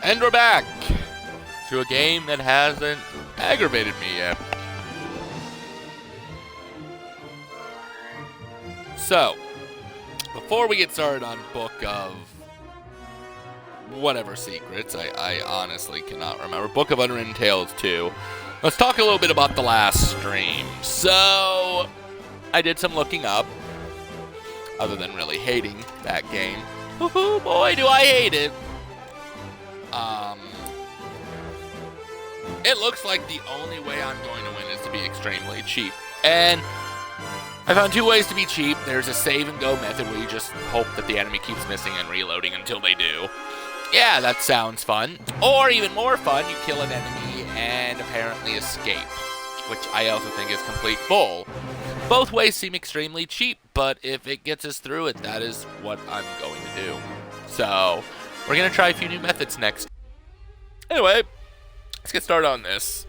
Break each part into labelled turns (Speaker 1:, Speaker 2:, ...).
Speaker 1: And we're back to a game that hasn't aggravated me yet. So, before we get started on Book of whatever secrets, I honestly cannot remember. Book of Unwritten Tales 2. Let's talk a little bit about the last stream. So, I did some looking up, other than really hating that game. Woohoo, boy, do I hate it. It looks like the only way I'm going to win is to be extremely cheap. And I found two ways to be cheap. There's a save and go method where you just hope that the enemy keeps missing and reloading until they do. Yeah, that sounds fun. Or even more fun, you kill an enemy and apparently escape, which I also think is complete bull. Both ways seem extremely cheap, but if it gets us through it, that is what I'm going to do. So, we're going to try a few new methods next. Anyway, let's get started on this.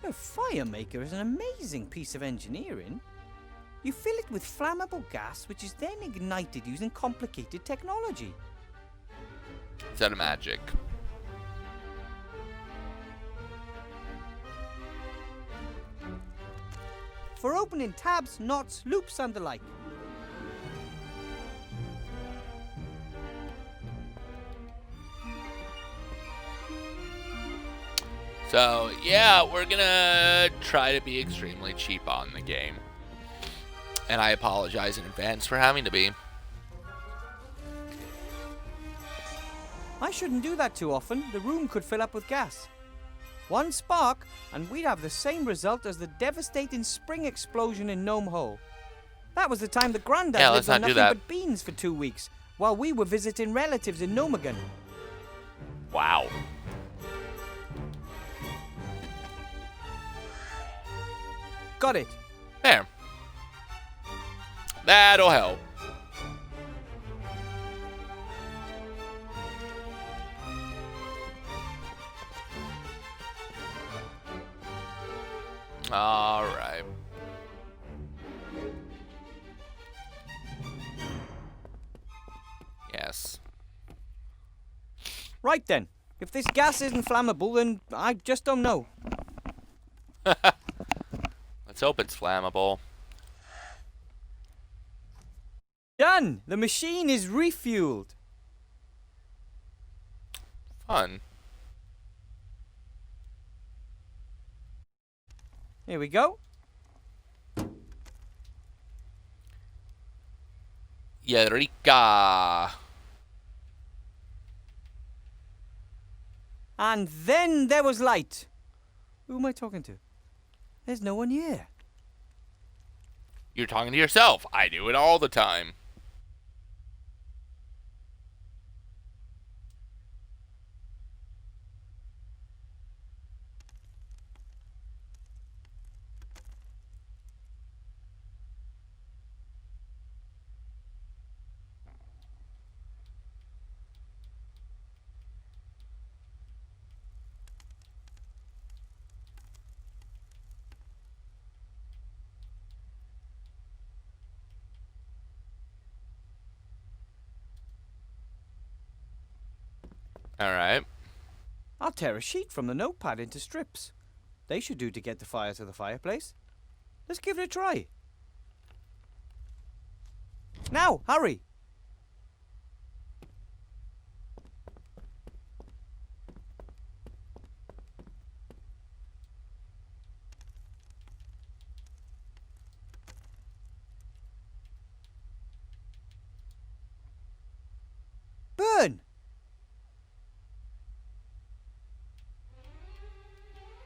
Speaker 2: A firemaker is an amazing piece of engineering. You fill it with flammable gas, which is then ignited using complicated technology.
Speaker 1: Is that a magic?
Speaker 2: For opening tabs, knots, loops, and the like.
Speaker 1: So, yeah, we're gonna try to be extremely cheap on the game. And I apologize in advance for having to be.
Speaker 2: I shouldn't do that too often. The room could fill up with gas. One spark, and we'd have the same result as the devastating spring explosion in Gnome Hole. That was the time the Grandad lived on nothing but beans for 2 weeks, while we were visiting relatives in Gnomegan.
Speaker 1: Wow.
Speaker 2: Got it.
Speaker 1: There. That'll help. All right. Yes.
Speaker 2: Right then. If this gas isn't flammable, then I just don't know.
Speaker 1: Let's hope it's flammable.
Speaker 2: Done! The machine is refueled.
Speaker 1: Fun.
Speaker 2: Here we go.
Speaker 1: Eureka!
Speaker 2: And then there was light. Who am I talking to? There's no one here.
Speaker 1: You're talking to yourself. I do it all the time. All right.
Speaker 2: I'll tear a sheet from the notepad into strips. They should do to get the fire to the fireplace. Let's give it a try. Now, hurry! Burn!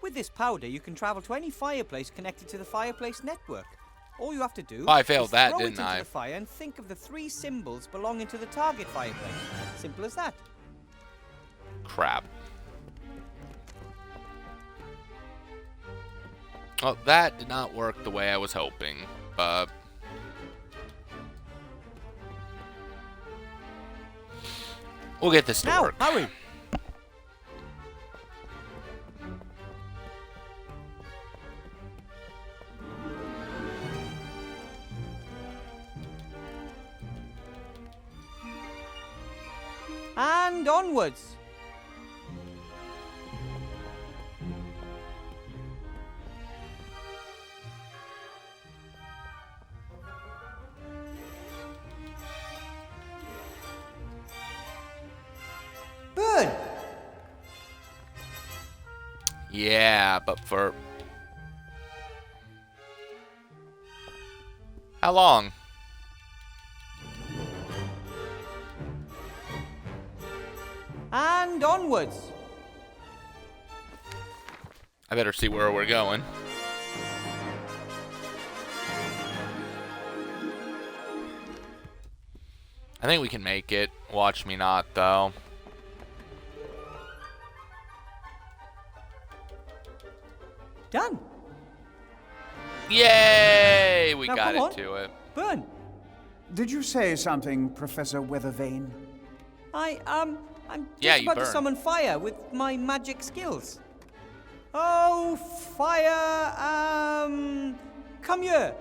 Speaker 2: With this powder, you can travel to any fireplace connected to the fireplace network. All you have to do
Speaker 1: I failed
Speaker 2: is
Speaker 1: that,
Speaker 2: throw
Speaker 1: didn't
Speaker 2: it into
Speaker 1: I?
Speaker 2: the fire and think of the 3 symbols belonging to the target fireplace. Simple as that.
Speaker 1: Crap. Well, that did not work the way I was hoping, but we'll get this to work.
Speaker 2: Now, hurry! And onwards. Burn!
Speaker 1: Yeah, but for... how long?
Speaker 2: And onwards.
Speaker 1: I better see where we're going. I think we can make it. Watch me not, though.
Speaker 2: Done.
Speaker 1: Yay! We
Speaker 2: Now,
Speaker 1: got
Speaker 2: come on.
Speaker 1: into it.
Speaker 2: Burn.
Speaker 3: Did you say something, Professor Weathervane?
Speaker 2: I'm
Speaker 1: Yeah,
Speaker 2: just
Speaker 1: you
Speaker 2: about to
Speaker 1: burn.
Speaker 2: summon fire with my magic skills. Oh, fire, come here.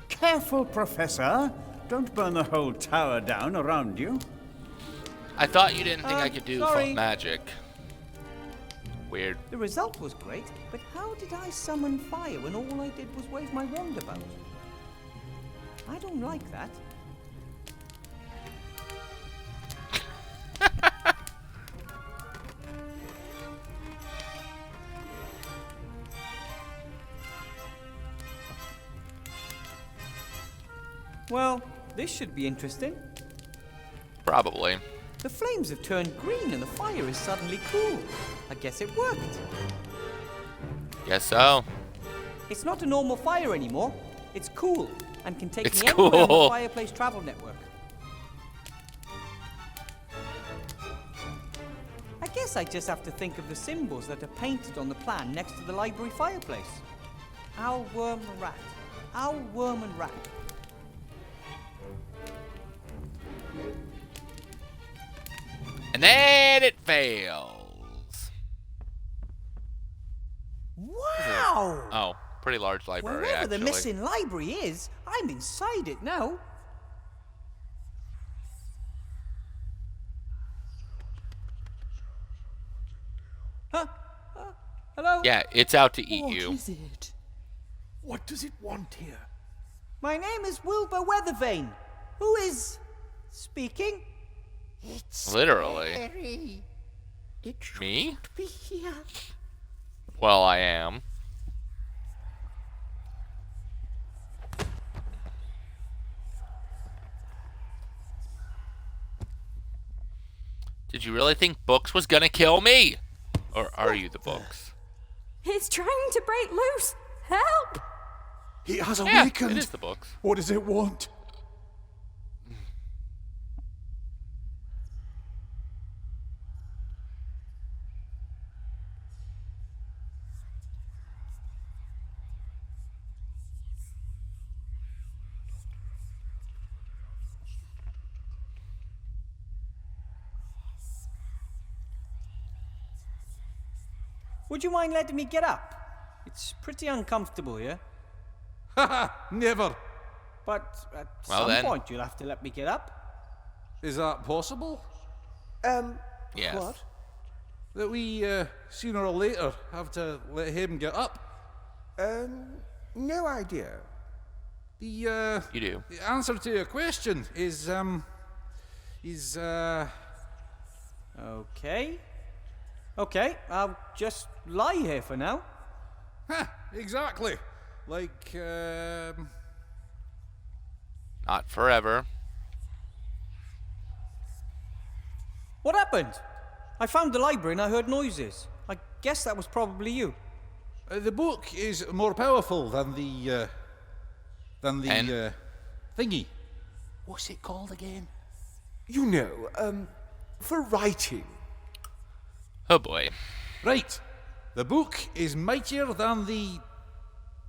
Speaker 3: Careful, Professor. Don't burn the whole tower down around you.
Speaker 1: I thought you didn't think I could do
Speaker 2: sorry.
Speaker 1: magic. Weird.
Speaker 2: The result was great, but how did I summon fire when all I did was wave my wand about? I don't like that. Well, this should be interesting.
Speaker 1: Probably.
Speaker 2: The flames have turned green and the fire is suddenly cool. I guess it worked.
Speaker 1: Guess so.
Speaker 2: It's not a normal fire anymore. It's cool and can take
Speaker 1: It's
Speaker 2: me anywhere on
Speaker 1: cool.
Speaker 2: the Fireplace Travel Network. I guess I just have to think of the symbols that are painted on the plan next to the library fireplace. Owl, worm, and rat. Owl, worm, and rat.
Speaker 1: And then it fails.
Speaker 2: Wow!
Speaker 1: Oh, pretty large library,
Speaker 2: Wherever
Speaker 1: actually.
Speaker 2: the missing library is, I'm inside it now. Huh? Hello?
Speaker 1: Yeah, it's out to eat
Speaker 4: What
Speaker 1: you.
Speaker 4: is it? What does it want here?
Speaker 2: My name is Wilbur Weathervane. Who is speaking?
Speaker 4: It's
Speaker 1: Literally.
Speaker 4: scary. It
Speaker 1: Me?
Speaker 4: shouldn't be here.
Speaker 1: Well, I am. Did you really think Books was gonna kill me? Or are you the Books?
Speaker 5: It's trying to break loose. Help!
Speaker 4: He has
Speaker 1: Yeah,
Speaker 4: awakened.
Speaker 1: it is the Books.
Speaker 4: What does it want?
Speaker 2: Would you mind letting me get up? It's pretty uncomfortable here.
Speaker 6: Haha, never.
Speaker 2: But at
Speaker 1: Well
Speaker 2: some
Speaker 1: then.
Speaker 2: point you'll have to let me get up.
Speaker 6: Is that possible?
Speaker 1: Yes.
Speaker 4: What?
Speaker 6: That we, sooner or later, have to let him get up?
Speaker 4: No idea.
Speaker 6: The,
Speaker 1: You do.
Speaker 6: the answer to your question is,
Speaker 2: Okay. Okay, I'll just lie here for now.
Speaker 6: exactly. Like,
Speaker 1: Not forever.
Speaker 2: What happened? I found the library and I heard noises. I guess that was probably you.
Speaker 6: the book is more powerful than the
Speaker 1: Pen?
Speaker 6: Thingy.
Speaker 4: What's it called again? You know, for writing.
Speaker 1: Oh boy.
Speaker 6: Right. The book is mightier than the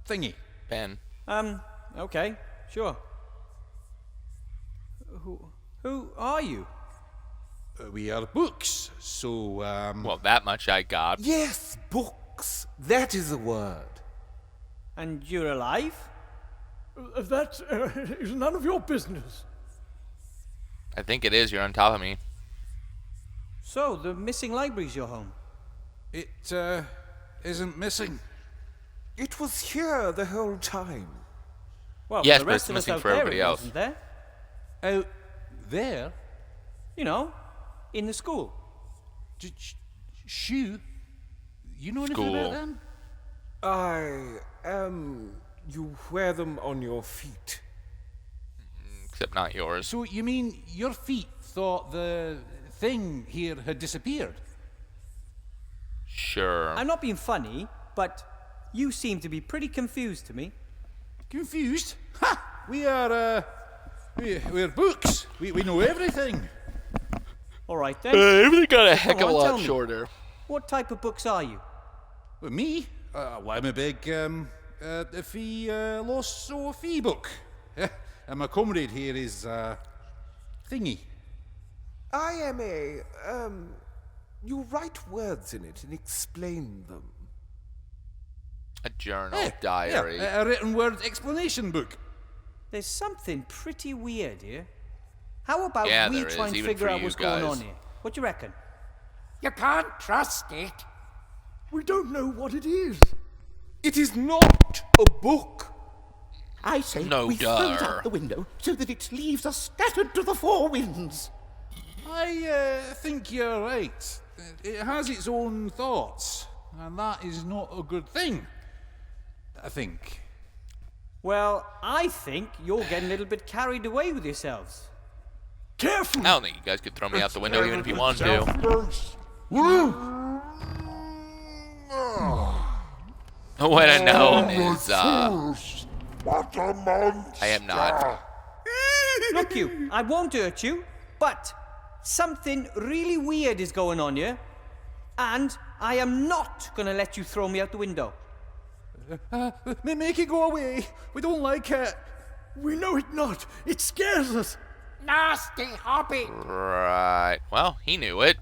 Speaker 6: thingy.
Speaker 1: Ben.
Speaker 2: Okay, sure. Who are you?
Speaker 6: We are books, so,
Speaker 1: Well, that much I got.
Speaker 4: Yes, books. That is the word.
Speaker 2: And you're alive?
Speaker 7: That is none of your business.
Speaker 1: I think it is. You're on top of me.
Speaker 2: So, the missing library's your home?
Speaker 6: It, isn't missing.
Speaker 4: It was here the whole time.
Speaker 2: Well,
Speaker 1: Yes,
Speaker 2: the
Speaker 1: but
Speaker 2: rest
Speaker 1: it's
Speaker 2: of us
Speaker 1: missing
Speaker 2: out
Speaker 1: for
Speaker 2: there,
Speaker 1: everybody
Speaker 2: it
Speaker 1: else.
Speaker 2: wasn't there.
Speaker 6: Out there?
Speaker 2: You know, in the school.
Speaker 6: Shoe? You know anything about
Speaker 1: School.
Speaker 6: them?
Speaker 4: You wear them on your feet.
Speaker 1: Except not yours.
Speaker 6: So you mean your feet thought the thing here had disappeared?
Speaker 1: Sure.
Speaker 2: I'm not being funny, but you seem to be pretty confused to me.
Speaker 6: Confused? Ha! We are, we're books. We know everything.
Speaker 2: All right then.
Speaker 1: Everything got a heck of a
Speaker 2: Come on, tell
Speaker 1: lot
Speaker 2: me.
Speaker 1: shorter.
Speaker 2: What type of books are you?
Speaker 6: Well, me? Well, I'm a big, philosophy book. And my comrade here is, Thingy.
Speaker 4: I am you write words in it and explain them.
Speaker 1: A journal,
Speaker 6: Eh,
Speaker 1: diary.
Speaker 6: Yeah, a written word explanation book.
Speaker 2: There's something pretty weird here. How about
Speaker 1: Yeah,
Speaker 2: we
Speaker 1: there
Speaker 2: try
Speaker 1: is,
Speaker 2: and
Speaker 1: even
Speaker 2: figure
Speaker 1: for
Speaker 2: out
Speaker 1: you
Speaker 2: what's going
Speaker 1: guys.
Speaker 2: on here? What do you reckon?
Speaker 7: You can't trust it. We don't know what it is.
Speaker 4: It is not a book.
Speaker 7: I say
Speaker 1: No,
Speaker 7: we throw it
Speaker 1: duh.
Speaker 7: out the window so that its leaves are scattered to the four winds.
Speaker 6: I think you're right. It has its own thoughts, and that is not a good thing. I think.
Speaker 2: Well, I think you're getting a little bit carried away with yourselves.
Speaker 7: Careful!
Speaker 1: I don't think you guys could throw me out the window even if you wanted to. What I know is,
Speaker 8: What a monster!
Speaker 1: I am not.
Speaker 2: Look you, I won't hurt you, but something really weird is going on here, and I am not going to let you throw me out the window.
Speaker 6: Make it go away. We don't like it.
Speaker 7: We know it not. It scares us.
Speaker 5: Nasty hobbit.
Speaker 1: Right. Well, he knew it.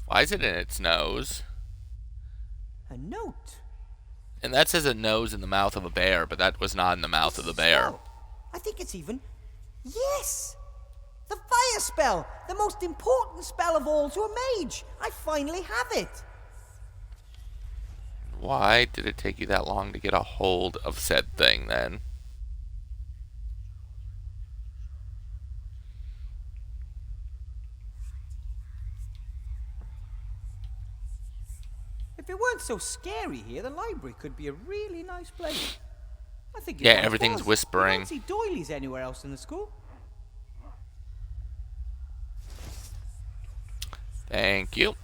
Speaker 1: Why is it in its nose?
Speaker 2: A note.
Speaker 1: And that says a nose in the mouth of a bear, but that was not in the mouth of the bear.
Speaker 2: Spell. I think it's even... Yes! The fire spell! The most important spell of all to a mage! I finally have it!
Speaker 1: Why did it take you that long to get a hold of said thing then?
Speaker 2: If it weren't so scary here, the library could be a really nice place. I think
Speaker 1: Yeah,
Speaker 2: it once
Speaker 1: everything's
Speaker 2: was.
Speaker 1: whispering.
Speaker 2: You don't see doilies anywhere else in the school.
Speaker 1: Thank you.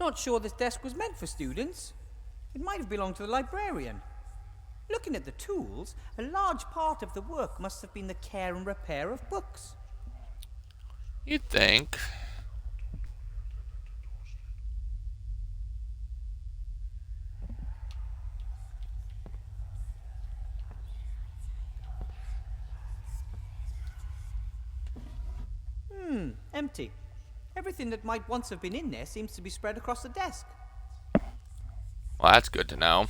Speaker 2: Not sure this desk was meant for students. It might have belonged to the librarian. Looking at the tools, a large part of the work must have been the care and repair of books.
Speaker 1: You'd think.
Speaker 2: Empty. Everything that might once have been in there seems to be spread across the desk.
Speaker 1: Well, that's good to know.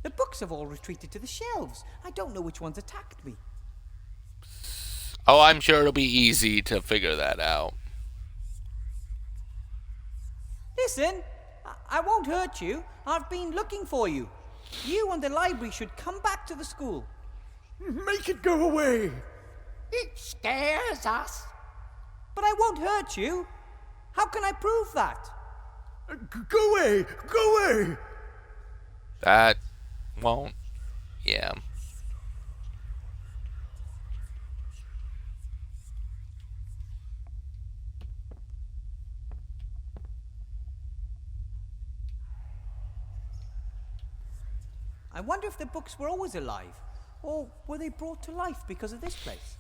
Speaker 2: The books have all retreated to the shelves. I don't know which ones attacked me.
Speaker 1: Oh, I'm sure it'll be easy to figure that out.
Speaker 2: Listen, I won't hurt you. I've been looking for you. You and the library should come back to the school.
Speaker 7: Make it go away.
Speaker 5: It scares us.
Speaker 2: But I won't hurt you. How can I prove that?
Speaker 7: Go away. Go away.
Speaker 1: That won't. Yeah.
Speaker 2: I wonder if the books were always alive, or were they brought to life because of this place?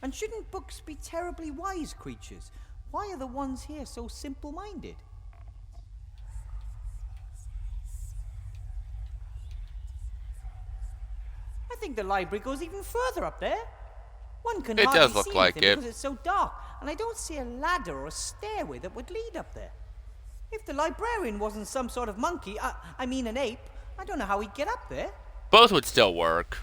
Speaker 2: And shouldn't books be terribly wise creatures? Why are the ones here so simple-minded? I think the library goes even further up there. One can
Speaker 1: It
Speaker 2: hardly
Speaker 1: does look
Speaker 2: see
Speaker 1: like
Speaker 2: anything
Speaker 1: it.
Speaker 2: because it's so dark, and I don't see a ladder or a stairway that would lead up there. If the librarian wasn't some sort of monkey, I mean an ape, I don't know how he'd get up there.
Speaker 1: Both would still work.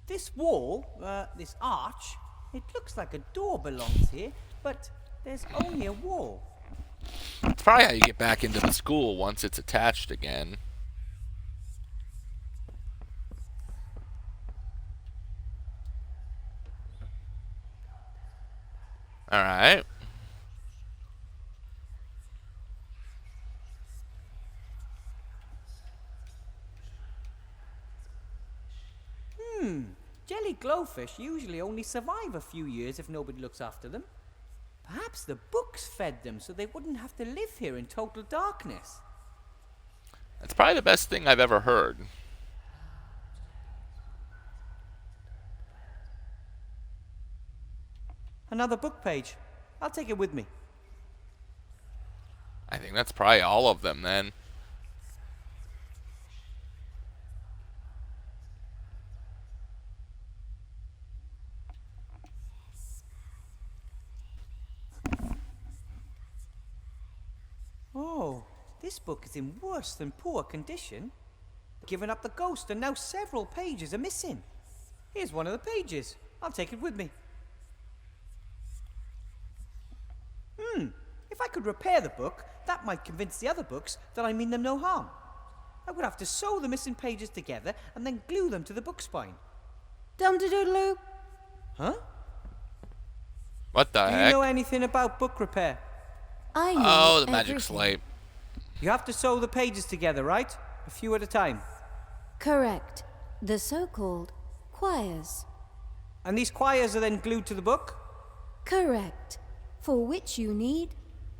Speaker 2: This wall, this arch, it looks like a door belongs here, but there's only a wall.
Speaker 1: It's probably how you get back into the school once it's attached again. Alright.
Speaker 2: Jelly glowfish usually only survive a few years if nobody looks after them. Perhaps the books fed them so they wouldn't have to live here in total darkness.
Speaker 1: That's probably the best thing I've ever heard.
Speaker 2: Another book page. I'll take it with me.
Speaker 1: I think that's probably all of them then.
Speaker 2: Oh, this book is in worse than poor condition. Given up the ghost and now several pages are missing. Here's one of the pages. I'll take it with me. If I could repair the book, that might convince the other books that I mean them no harm. I would have to sew the missing pages together and then glue them to the book spine.
Speaker 5: Dum-de-doodle-oo.
Speaker 2: Huh?
Speaker 1: What the
Speaker 2: Do you
Speaker 1: heck?
Speaker 2: know anything about book repair?
Speaker 5: I know
Speaker 1: Oh, the magic
Speaker 5: everything.
Speaker 1: slate.
Speaker 2: You have to sew the pages together, right? A few at a time.
Speaker 5: Correct. The so-called quires.
Speaker 2: And these quires are then glued to the book?
Speaker 5: Correct. For which you need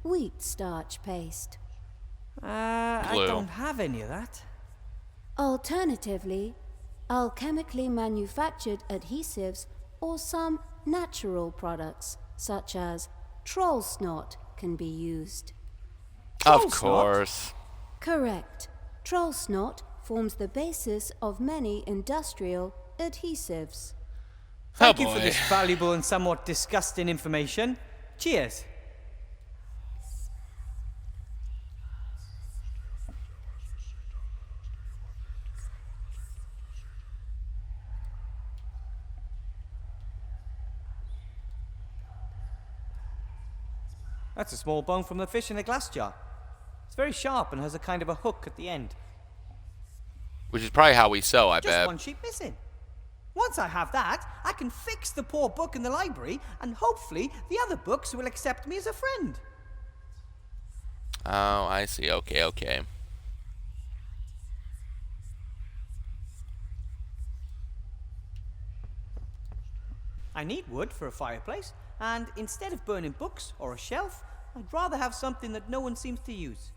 Speaker 5: wheat starch paste.
Speaker 2: I
Speaker 1: Glue.
Speaker 2: don't have any of that.
Speaker 5: Alternatively, alchemically manufactured adhesives or some natural products, such as troll snot, can be used.
Speaker 1: Of
Speaker 2: Troll snot?
Speaker 1: course.
Speaker 5: Correct. Troll snot forms the basis of many industrial adhesives.
Speaker 2: Thank
Speaker 1: Oh
Speaker 2: you for
Speaker 1: boy.
Speaker 2: this valuable and somewhat disgusting information. Cheers. That's a small bone from the fish in a glass jar. It's very sharp and has a kind of a hook at the end.
Speaker 1: Which is probably how we sew, I
Speaker 2: Just
Speaker 1: bet.
Speaker 2: one sheet missing. Once I have that, I can fix the poor book in the library, and hopefully the other books will accept me as a friend.
Speaker 1: Oh, I see. Okay, okay.
Speaker 2: I need wood for a fireplace, and instead of burning books or a shelf, I'd rather have something that no one seems to use.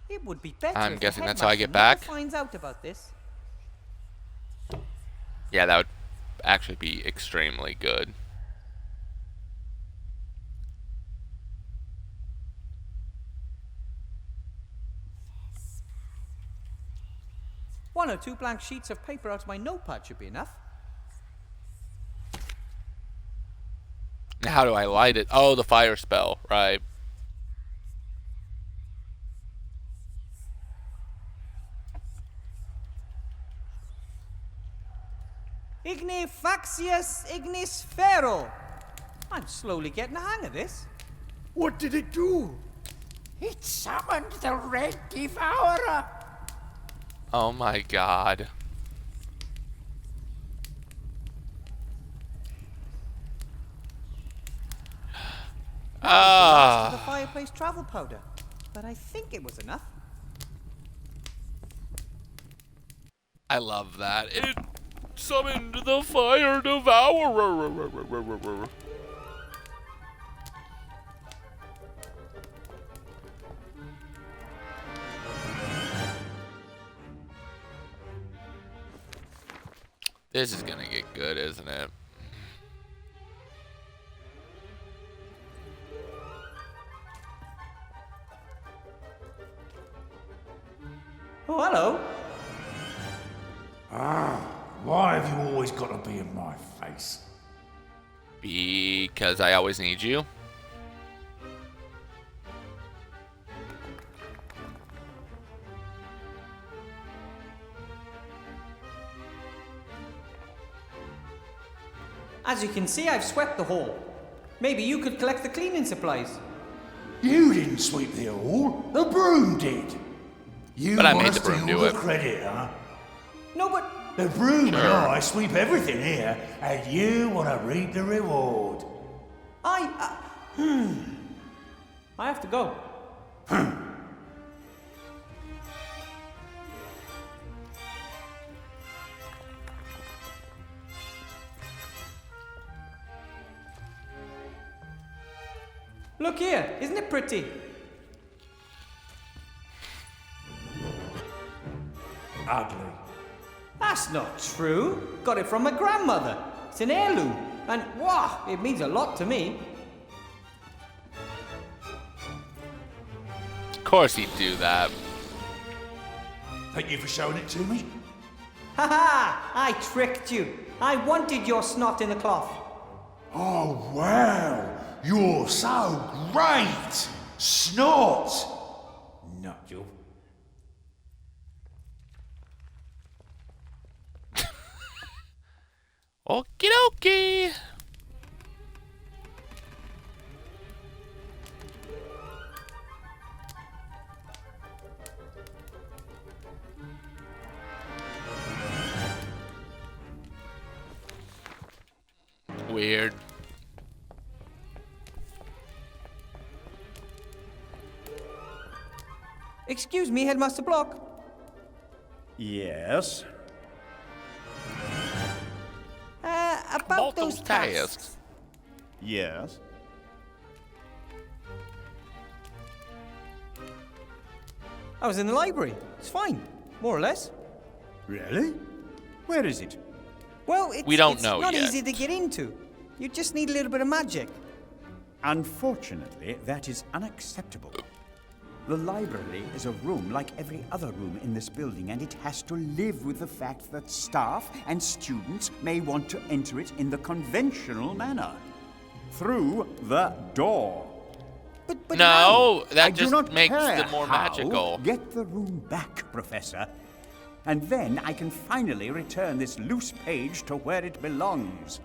Speaker 2: It would be better
Speaker 1: I'm
Speaker 2: if
Speaker 1: guessing
Speaker 2: the
Speaker 1: that's how I
Speaker 2: headmaster
Speaker 1: get back?
Speaker 2: never finds out about this.
Speaker 1: Yeah, that would actually be extremely good.
Speaker 2: One or two blank sheets of paper out of my notepad should be enough.
Speaker 1: How do I light it? Oh, the fire spell, right.
Speaker 2: Igni faxius ignis ferro. I'm slowly getting the hang of this.
Speaker 7: What did it do?
Speaker 9: It summoned the Red Devourer.
Speaker 1: Oh my god.
Speaker 2: The fireplace travel powder, but I think it was enough.
Speaker 1: I love that. It summoned the fire devourer. This is gonna get good, isn't it?
Speaker 2: Oh, hello.
Speaker 7: Why have you always got to be in my face?
Speaker 1: Because I always need you.
Speaker 2: As you can see, I've swept the hall. Maybe you could collect the cleaning supplies.
Speaker 7: You didn't sweep the hall. The broom did. You
Speaker 1: But I
Speaker 7: want
Speaker 1: made
Speaker 7: to
Speaker 1: the broom
Speaker 7: steal
Speaker 1: do
Speaker 7: the
Speaker 1: it.
Speaker 7: credit, huh?
Speaker 2: No, but
Speaker 7: The broom
Speaker 1: Sure.
Speaker 7: and I sweep everything here, and you want to reap the reward.
Speaker 2: I have to go. Look here, isn't it pretty?
Speaker 7: Ugly.
Speaker 2: That's not true. Got it from my grandmother. It's an heirloom. And wow, it means a lot to me.
Speaker 1: Of course he'd do that.
Speaker 7: Thank you for showing it to me.
Speaker 2: Ha ha! I tricked you. I wanted your snot in the cloth.
Speaker 7: Oh, wow. You're so great. Snot. Nut job.
Speaker 1: Okie dokie. Weird.
Speaker 2: Excuse me, Headmaster Block.
Speaker 3: Yes.
Speaker 2: About those tasks.
Speaker 3: Yes.
Speaker 2: I was in the library. It's fine, more or less.
Speaker 3: Really? Where is it?
Speaker 2: Well,
Speaker 1: We don't
Speaker 2: it's
Speaker 1: know
Speaker 2: not
Speaker 1: yet.
Speaker 2: easy to get into. You just need a little bit of magic.
Speaker 3: Unfortunately, that is unacceptable. The library is a room like every other room in this building, and it has to live with the fact that staff and students may want to enter it in the conventional manner. Through the door.
Speaker 2: But
Speaker 1: No,
Speaker 3: I
Speaker 1: that
Speaker 3: do
Speaker 1: just
Speaker 3: not
Speaker 1: makes
Speaker 3: care
Speaker 1: it more
Speaker 3: how.
Speaker 1: magical.
Speaker 3: Get the room back, Professor. And then I can finally return this loose page to where it belongs.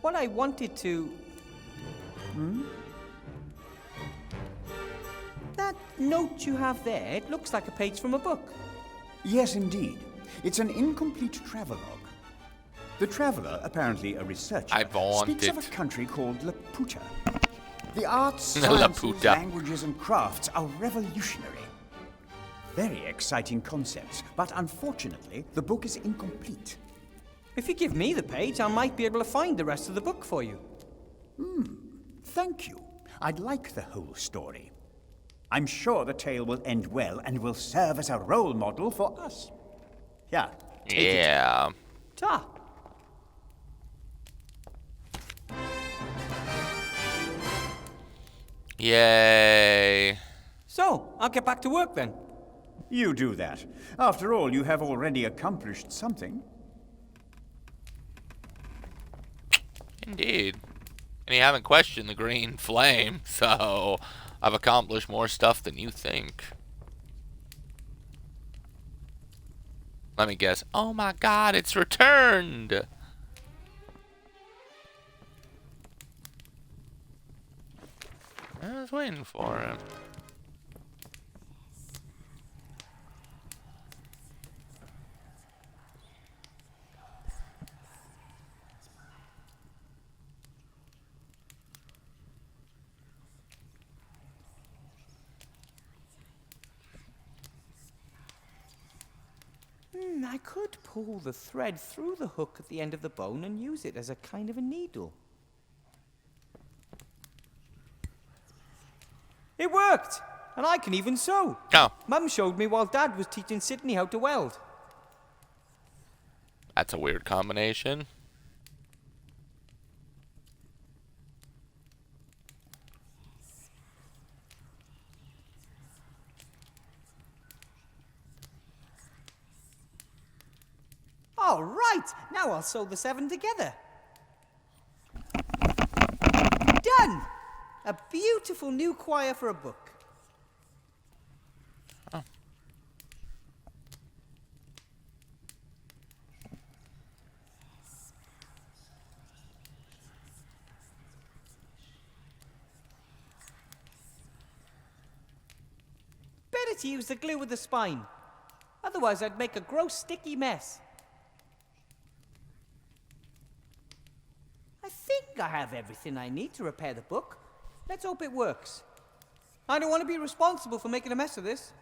Speaker 2: What I wanted to... That note you have there, it looks like a page from a book.
Speaker 3: Yes, indeed. It's an incomplete travelogue. The traveler, apparently a researcher,
Speaker 1: I want
Speaker 3: speaks of
Speaker 1: it.
Speaker 3: a country called Laputa. The arts,
Speaker 1: Laputa.
Speaker 3: sciences, languages, and crafts are revolutionary. Very exciting concepts, but unfortunately, the book is incomplete.
Speaker 2: If you give me the page, I might be able to find the rest of the book for you.
Speaker 3: Thank you. I'd like the whole story. I'm sure the tale will end well and will serve as a role model for us. Here, take it.
Speaker 1: Yeah.
Speaker 2: Ta!
Speaker 1: Yay.
Speaker 2: So, I'll get back to work then.
Speaker 3: You do that. After all, you have already accomplished something.
Speaker 1: Indeed. And you haven't questioned the green flame, so I've accomplished more stuff than you think. Let me guess. Oh my god, it's returned! I was waiting for it.
Speaker 2: I could pull the thread through the hook at the end of the bone and use it as a kind of a needle. It worked! And I can even sew.
Speaker 1: Oh,
Speaker 2: Mum showed me while Dad was teaching Sydney how to weld.
Speaker 1: that's a weird combination.
Speaker 2: All right, now I'll sew the 7 together. Done! A beautiful new choir for a book.
Speaker 1: Oh.
Speaker 2: Better to use the glue with the spine. Otherwise, I'd make a gross, sticky mess. I think I have everything I need to repair the book. Let's hope it works. I don't want to be responsible for making a mess of this.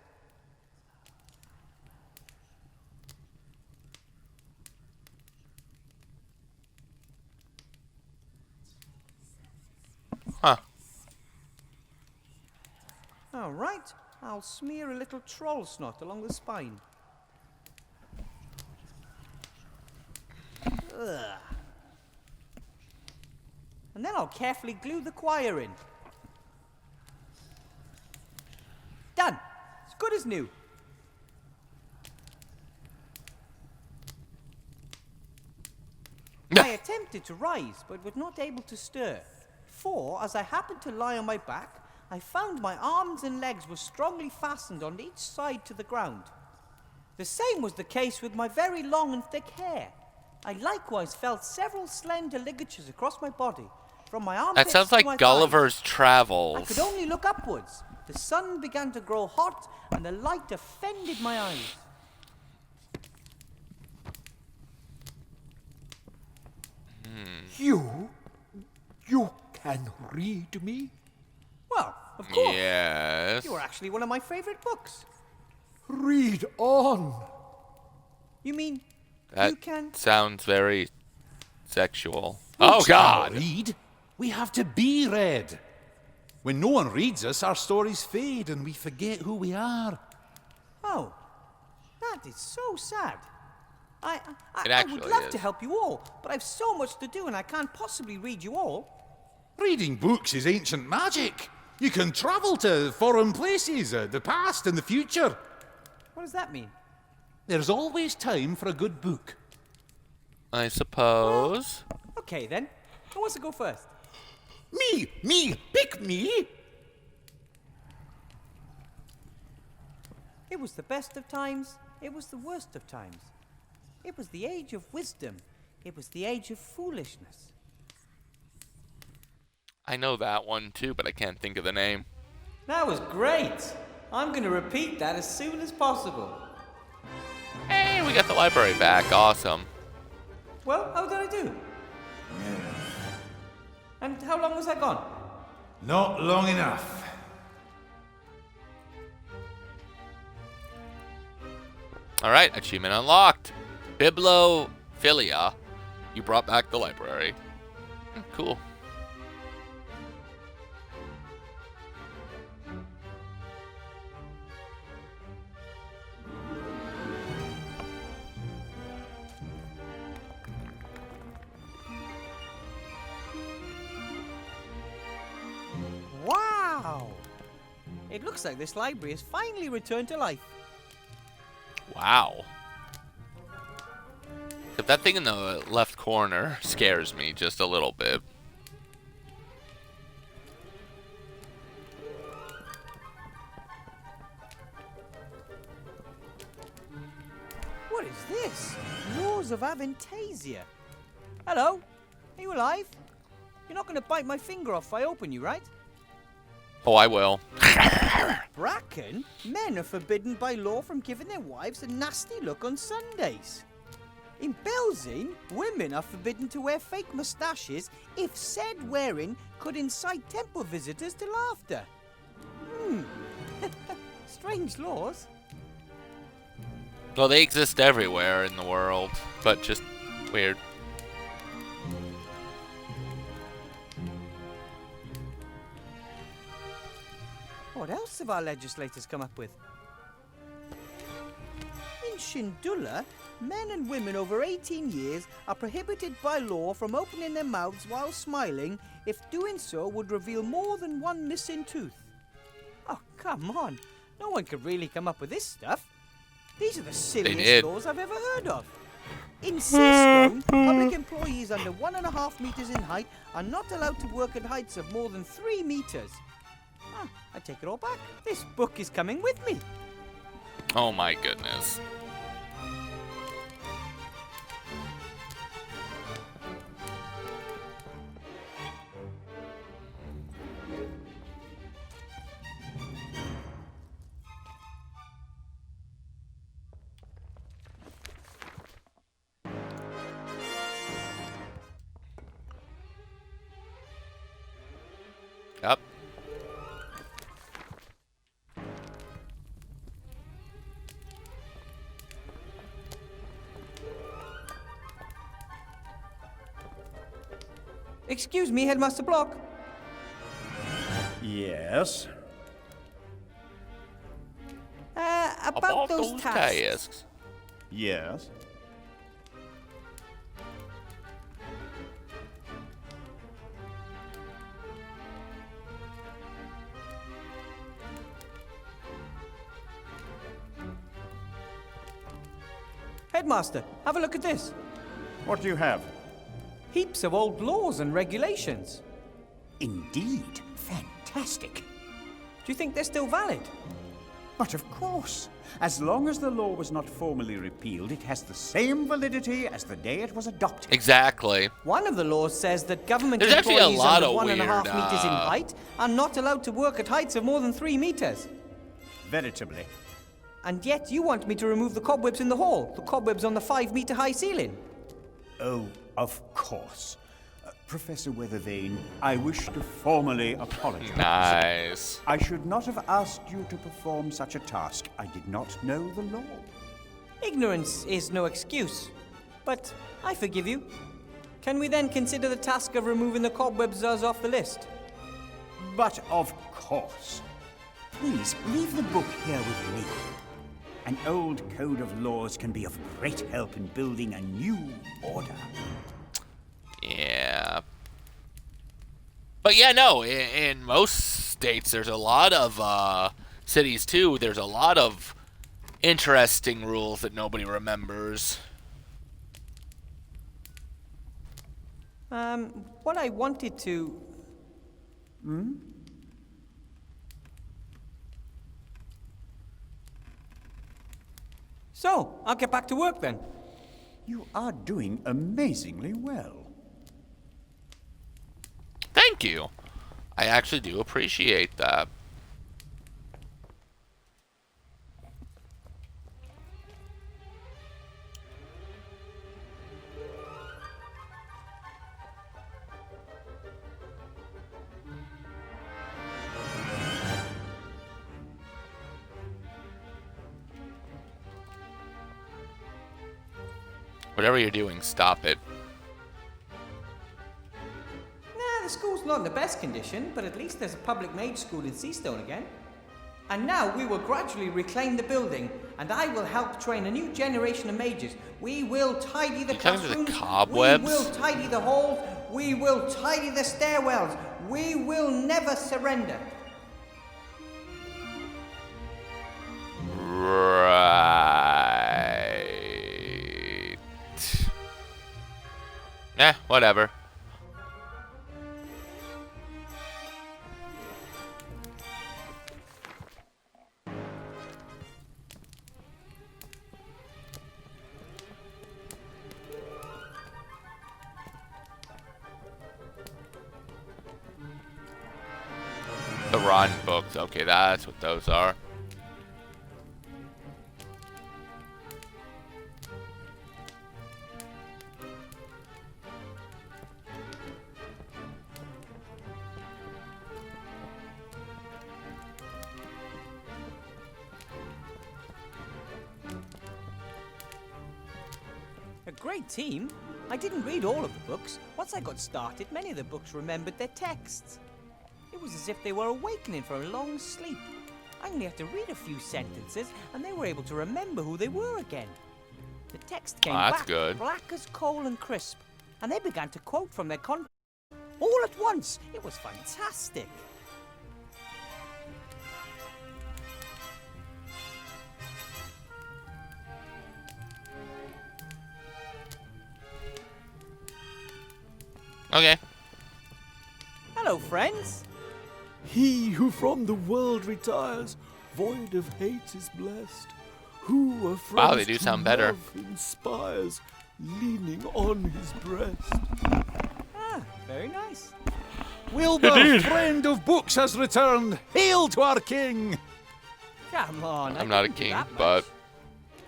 Speaker 1: Huh.
Speaker 2: All right, I'll smear a little troll snot along the spine. Ugh. And then I'll carefully glue the choir in. Done! As good as new. I attempted to rise, but was not able to stir. For, as I happened to lie on my back, I found my arms and legs were strongly fastened on each side to the ground. The same was the case with my very long and thick hair. I likewise felt several slender ligatures across my body, from my armpits
Speaker 1: That sounds
Speaker 2: to
Speaker 1: like
Speaker 2: my
Speaker 1: Gulliver's
Speaker 2: thighs.
Speaker 1: Travels.
Speaker 2: I could only look upwards. The sun began to grow hot, and the light offended my eyes.
Speaker 7: You can read me?
Speaker 2: Well, of course.
Speaker 1: Yes.
Speaker 2: You're actually one of my favorite books.
Speaker 7: Read on.
Speaker 2: You mean
Speaker 1: That
Speaker 2: you can...
Speaker 1: sounds very sexual.
Speaker 6: We
Speaker 1: Oh,
Speaker 6: can't
Speaker 1: God.
Speaker 6: read. We have to be read. When no one reads us, our stories fade and we forget who we are.
Speaker 2: Oh, that is so sad. I would
Speaker 1: actually
Speaker 2: love
Speaker 1: is.
Speaker 2: to help you all, but I've so much to do and I can't possibly read you all.
Speaker 6: Reading books is ancient magic. You can travel to foreign places, the past and the future.
Speaker 2: What does that mean?
Speaker 6: There's always time for a good book.
Speaker 1: I suppose.
Speaker 2: Okay then. Who wants to go first?
Speaker 7: Me, pick me.
Speaker 2: It was the best of times. It was the worst of times. It was the age of wisdom. It was the age of foolishness.
Speaker 1: I know that one too, but I can't think of the name.
Speaker 2: That was great. I'm going to repeat that as soon as possible.
Speaker 1: Hey, we got the library back. Awesome.
Speaker 2: Well, how did I do? And how long was I gone?
Speaker 6: Not long enough.
Speaker 1: All right, achievement unlocked. Bibliophilia. You brought back the library. Cool.
Speaker 2: Wow! It looks like this library has finally returned to life.
Speaker 1: Wow. Except that thing in the left corner scares me just a little bit.
Speaker 2: What is this? Laws of Aventasia. Hello? Are you alive? You're not going to bite my finger off if I open you, right?
Speaker 1: Oh, I will.
Speaker 2: Bracken, men are forbidden by law from giving their wives a nasty look on Sundays. In Belzane, women are forbidden to wear fake moustaches if said wearing could incite temple visitors to laughter. Strange laws.
Speaker 1: Well, they exist everywhere in the world, but just weird.
Speaker 2: What else have our legislators come up with? In Shindula, men and women over 18 years are prohibited by law from opening their mouths while smiling if doing so would reveal more than one missing tooth. Oh, come on. No one could really come up with this stuff. These are the silliest laws I've ever heard of. In Seastone, public employees under 1.5 meters in height are not allowed to work at heights of more than 3 meters. Ah, I take it all back. This book is coming with me.
Speaker 1: Oh my goodness. Yep.
Speaker 2: Excuse me, Headmaster Block.
Speaker 3: Yes.
Speaker 2: About those tasks.
Speaker 3: Yes.
Speaker 2: Headmaster, have a look at this.
Speaker 3: What do you have?
Speaker 2: Heaps of old laws and regulations.
Speaker 3: Indeed. Fantastic.
Speaker 2: Do you think they're still valid?
Speaker 3: But of course. As long as the law was not formally repealed, it has the same validity as the day it was adopted.
Speaker 1: Exactly.
Speaker 2: One of the laws says that government
Speaker 1: There's actually a
Speaker 2: employees
Speaker 1: lot
Speaker 2: under
Speaker 1: of
Speaker 2: 1.5
Speaker 1: weird,
Speaker 2: meters in height are not allowed to work at heights of more than 3 meters.
Speaker 3: Veritably.
Speaker 2: And yet you want me to remove the cobwebs in the hall, the cobwebs on the 5-meter high ceiling.
Speaker 3: Oh, of course. Professor Weathervane, I wish to formally apologize.
Speaker 1: Nice.
Speaker 3: I should not have asked you to perform such a task. I did not know the law.
Speaker 2: Ignorance is no excuse. But I forgive you. Can we then consider the task of removing the cobwebs as off the list?
Speaker 3: But of course. Please, leave the book here with me. An old code of laws can be of great help in building a new order.
Speaker 1: Yeah. But yeah, no, in most states, there's a lot of cities too. There's a lot of interesting rules that nobody remembers.
Speaker 2: What I wanted to... So, I'll get back to work then.
Speaker 3: You are doing amazingly well.
Speaker 1: Thank you. I actually do appreciate that. Whatever you're doing, stop it.
Speaker 2: Nah, the school's not in the best condition, but at least there's a public mage school in Seastone again. And now we will gradually reclaim the building, and I will help train a new generation of mages. We will tidy the classrooms,
Speaker 1: the cobwebs?
Speaker 2: we will tidy the halls, we will tidy the stairwells. We will never surrender.
Speaker 1: Right. Whatever. The Ron books. Okay, that's what those are.
Speaker 2: great team. I didn't read all of the books. Once I got started, many of the books remembered their texts. It was as if they were awakening from a long sleep. I only had to read a few sentences, and they were able to remember who they were again. The text came
Speaker 1: that's
Speaker 2: back,
Speaker 1: good.
Speaker 2: black as coal and crisp, and they began to quote from their all at once. It was fantastic.
Speaker 1: Okay.
Speaker 2: Hello, friends.
Speaker 10: He who from the world retires, void of hate is blessed. Who a friend
Speaker 1: Wow, they do sound better.
Speaker 10: Inspires, leaning on his breast.
Speaker 2: Ah, very nice.
Speaker 6: Wilbur, friend of books, has returned. Hail to our king!
Speaker 2: Come on.
Speaker 1: I'm not a king, but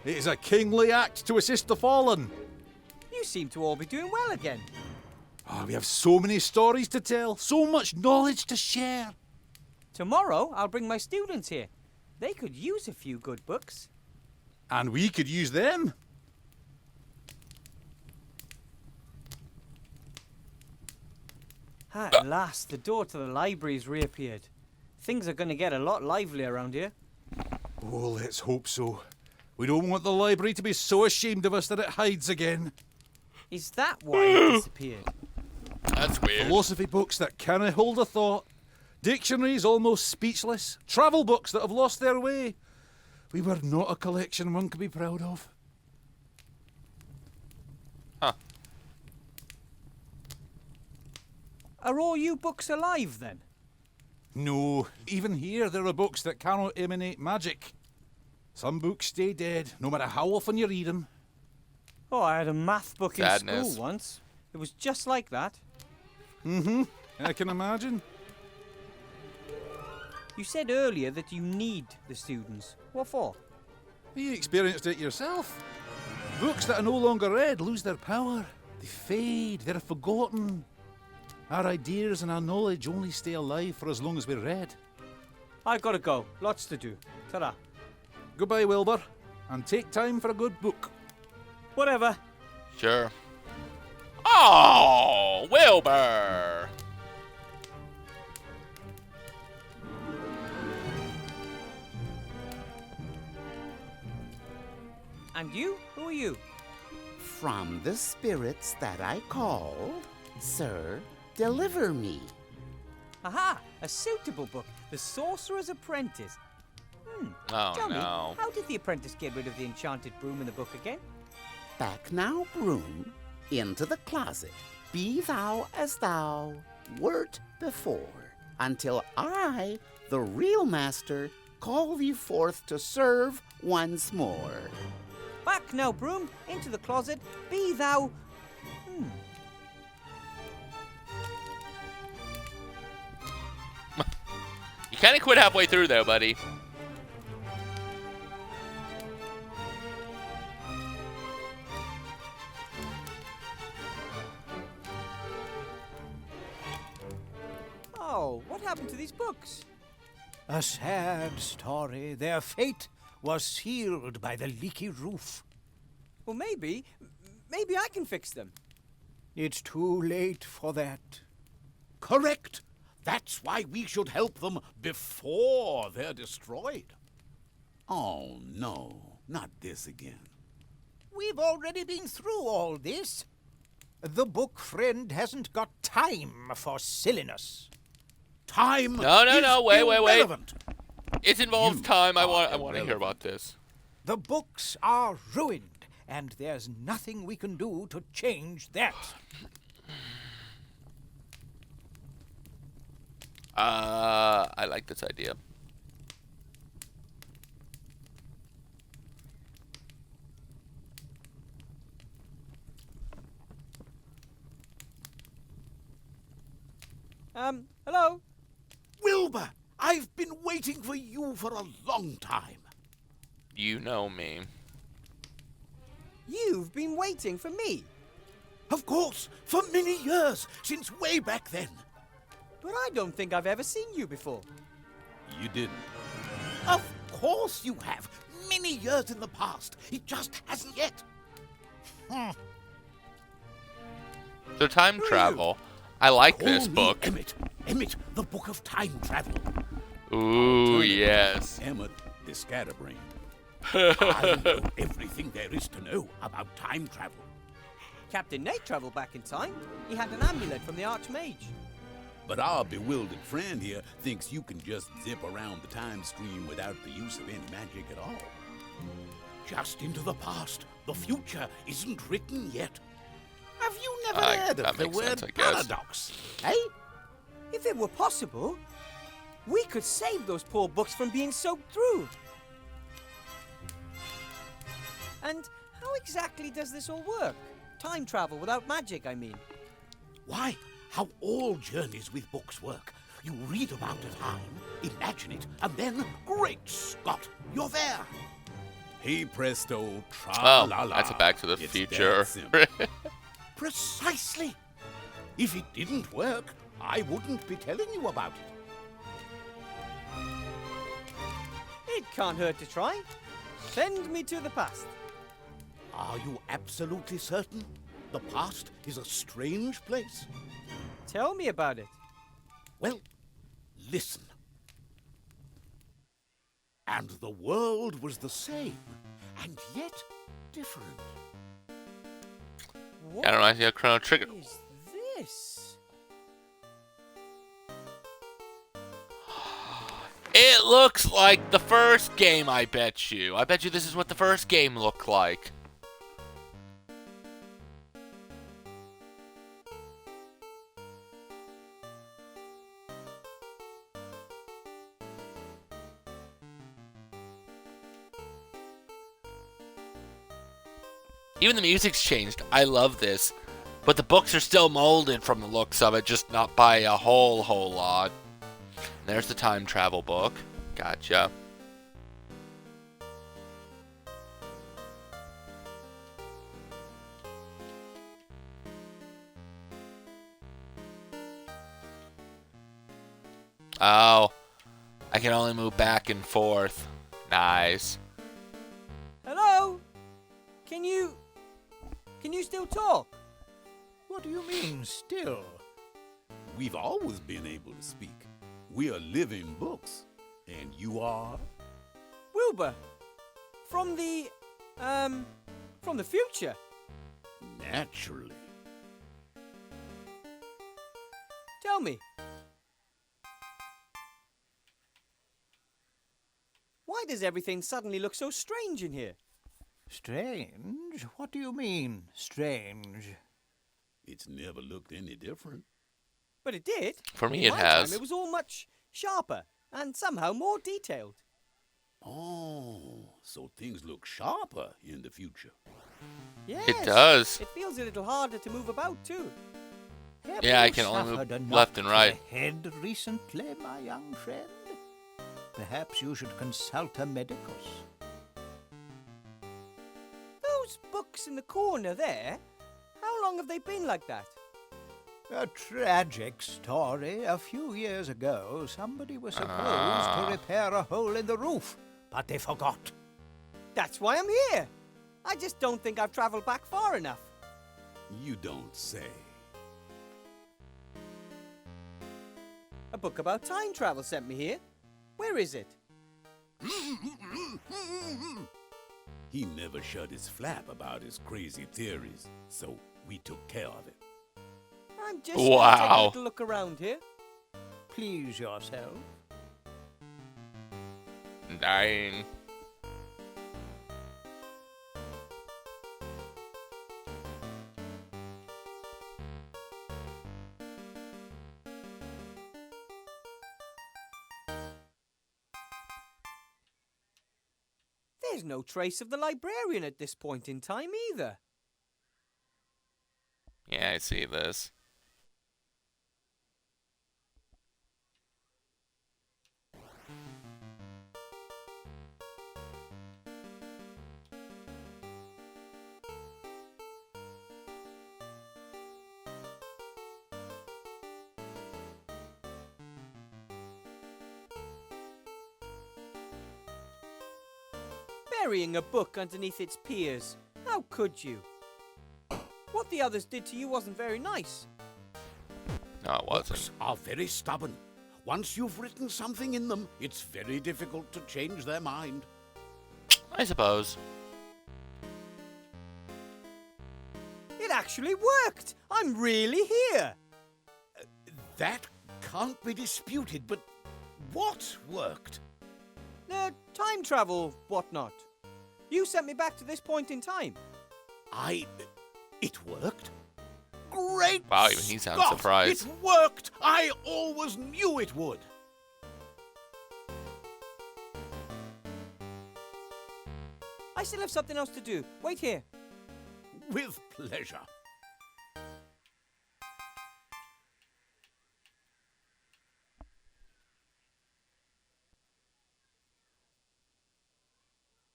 Speaker 6: It is a kingly act to assist the fallen.
Speaker 2: You seem to all be doing well again.
Speaker 6: Oh, we have so many stories to tell, so much knowledge to share.
Speaker 2: Tomorrow, I'll bring my students here. They could use a few good books.
Speaker 6: And we could use them.
Speaker 2: At last, the door to the library's reappeared. Things are going to get a lot livelier around here.
Speaker 6: Oh, let's hope so. We don't want the library to be so ashamed of us that it hides again.
Speaker 2: Is that why it disappeared?
Speaker 1: that's weird.
Speaker 6: Philosophy books that can't hold a thought. Dictionaries almost speechless. Travel books that have lost their way. We were not a collection one could be proud of.
Speaker 1: Huh.
Speaker 2: Are all you books alive, then?
Speaker 6: No, even here there are books that cannot emanate magic. Some books stay dead, no matter how often you read them.
Speaker 2: Oh, I had a math book in
Speaker 1: Sadness.
Speaker 2: school once. It was just like that.
Speaker 6: Mm-hmm, I can imagine.
Speaker 2: You said earlier that you need the students. What for?
Speaker 6: You experienced it yourself. Books that are no longer read lose their power. They fade, they're forgotten. Our ideas and our knowledge only stay alive for as long as we're read.
Speaker 2: I've got to go. Lots to do. Ta-da.
Speaker 6: Goodbye, Wilbur, and take time for a good book.
Speaker 2: Whatever.
Speaker 1: Sure. Oh, Wilbur!
Speaker 2: And you? Who are you?
Speaker 11: From the spirits that I called, sir, deliver me.
Speaker 2: Aha! A suitable book. The Sorcerer's Apprentice.
Speaker 1: Oh,
Speaker 2: Tell me,
Speaker 1: no.
Speaker 2: how did the apprentice get rid of the enchanted broom in the book again?
Speaker 11: Back now, broom, into the closet. Be thou as thou wert before, until I, the real master, call thee forth to serve once more.
Speaker 2: Back now, broom, into the closet. Be thou...
Speaker 1: You kind of quit halfway through there, buddy.
Speaker 2: Oh, what happened to these books?
Speaker 7: A sad story. Their fate was sealed by the leaky roof.
Speaker 2: Well, maybe I can fix them.
Speaker 7: It's too late for that.
Speaker 10: Correct. That's why we should help them before they're destroyed. Oh, no. Not this again.
Speaker 7: We've already been through all this. The book friend hasn't got time for silliness.
Speaker 10: Time
Speaker 1: No, wait.
Speaker 10: irrelevant.
Speaker 1: It involves time. I want to hear about this.
Speaker 7: The books are ruined, and there's nothing we can do to change that.
Speaker 1: I like this idea.
Speaker 2: Hello?
Speaker 10: Wilbur, I've been waiting for you for a long time.
Speaker 1: You know me.
Speaker 2: You've been waiting for me.
Speaker 10: Of course, for many years, since way back then.
Speaker 2: But I don't think I've ever seen you before.
Speaker 10: You didn't. Of course you have. Many years in the past. It just hasn't yet.
Speaker 1: So time travel. I like this book.
Speaker 10: Emmett, the Book of Time Travel.
Speaker 1: Ooh, yes.
Speaker 10: Emmett, the scatterbrain. I know everything there is to know about time travel.
Speaker 2: Captain Nate travelled back in time. He had an amulet from the Archmage.
Speaker 10: But our bewildered friend here thinks you can just zip around the time stream without the use of any magic at all. Just into the past. The future isn't written yet. Have you never heard of the word paradox?
Speaker 2: Eh? If it were possible, we could save those poor books from being soaked through. And how exactly does this all work? Time travel without magic, I mean.
Speaker 10: Why, how all journeys with books work. You read about a time, imagine it, and then, great Scott, you're there. Hey presto, tra-la-la.
Speaker 1: Oh, that's a Back to the Future.
Speaker 10: Precisely. If it didn't work, I wouldn't be telling you about it.
Speaker 2: It can't hurt to try. Send me to the past.
Speaker 10: Are you absolutely certain? The past is a strange place.
Speaker 2: Tell me about it.
Speaker 10: Well, listen. And the world was the same, and yet different.
Speaker 1: I don't know, I see a Chrono Trigger.
Speaker 2: What is this?
Speaker 1: It looks like the first game, I bet you. I bet you this is what the first game looked like. Even the music's changed. I love this. But the books are still molded from the looks of it, just not by a whole lot. There's the time travel book. Gotcha. Oh. I can only move back and forth. Nice.
Speaker 2: Hello? Can you still talk?
Speaker 7: What do you mean, still?
Speaker 10: We've always been able to speak. We are living books. And you are?
Speaker 2: Wilbur. From the future.
Speaker 10: Naturally.
Speaker 2: Tell me. Why does everything suddenly look so strange in here?
Speaker 7: Strange? What do you mean, strange?
Speaker 10: It's never looked any different.
Speaker 2: But it did.
Speaker 1: For me,
Speaker 2: In
Speaker 1: it
Speaker 2: my
Speaker 1: has.
Speaker 2: time, it was all much sharper and somehow more detailed.
Speaker 10: Oh, so things look sharper in the future.
Speaker 2: Yes.
Speaker 1: It does.
Speaker 2: It feels a little harder to move about, too.
Speaker 7: Have
Speaker 1: Yeah, I
Speaker 7: you
Speaker 1: can only move
Speaker 7: suffered enough
Speaker 1: left and
Speaker 7: to
Speaker 1: right.
Speaker 7: the head recently, my young friend? Perhaps you should consult a medicus.
Speaker 2: Those books in the corner there, how long have they been like that?
Speaker 7: A tragic story. A few years ago, somebody was supposed to repair a hole in the roof, but they forgot.
Speaker 2: That's why I'm here. I just don't think I've traveled back far enough.
Speaker 10: You don't say.
Speaker 2: A book about time travel sent me here. Where is it?
Speaker 10: He never shut his flap about his crazy theories, so we took care of it.
Speaker 2: I'm just gonna take a little look around here.
Speaker 7: Please yourself.
Speaker 1: Dying.
Speaker 2: There's no trace of the librarian at this point in time either.
Speaker 1: Yeah, I see this.
Speaker 2: Burying a book underneath its piers. How could you? What the others did to you wasn't very nice.
Speaker 1: No, it wasn't.
Speaker 10: Books are very stubborn. Once you've written something in them, it's very difficult to change their mind.
Speaker 1: I suppose.
Speaker 2: It actually worked! I'm really here!
Speaker 10: That can't be disputed, but what worked?
Speaker 2: Time travel, whatnot. You sent me back to this point in time.
Speaker 10: It worked? Great
Speaker 1: Wow, even he sounds
Speaker 10: Scott!
Speaker 1: surprised.
Speaker 10: It worked! I always knew it would!
Speaker 2: I still have something else to do. Wait here.
Speaker 10: With pleasure.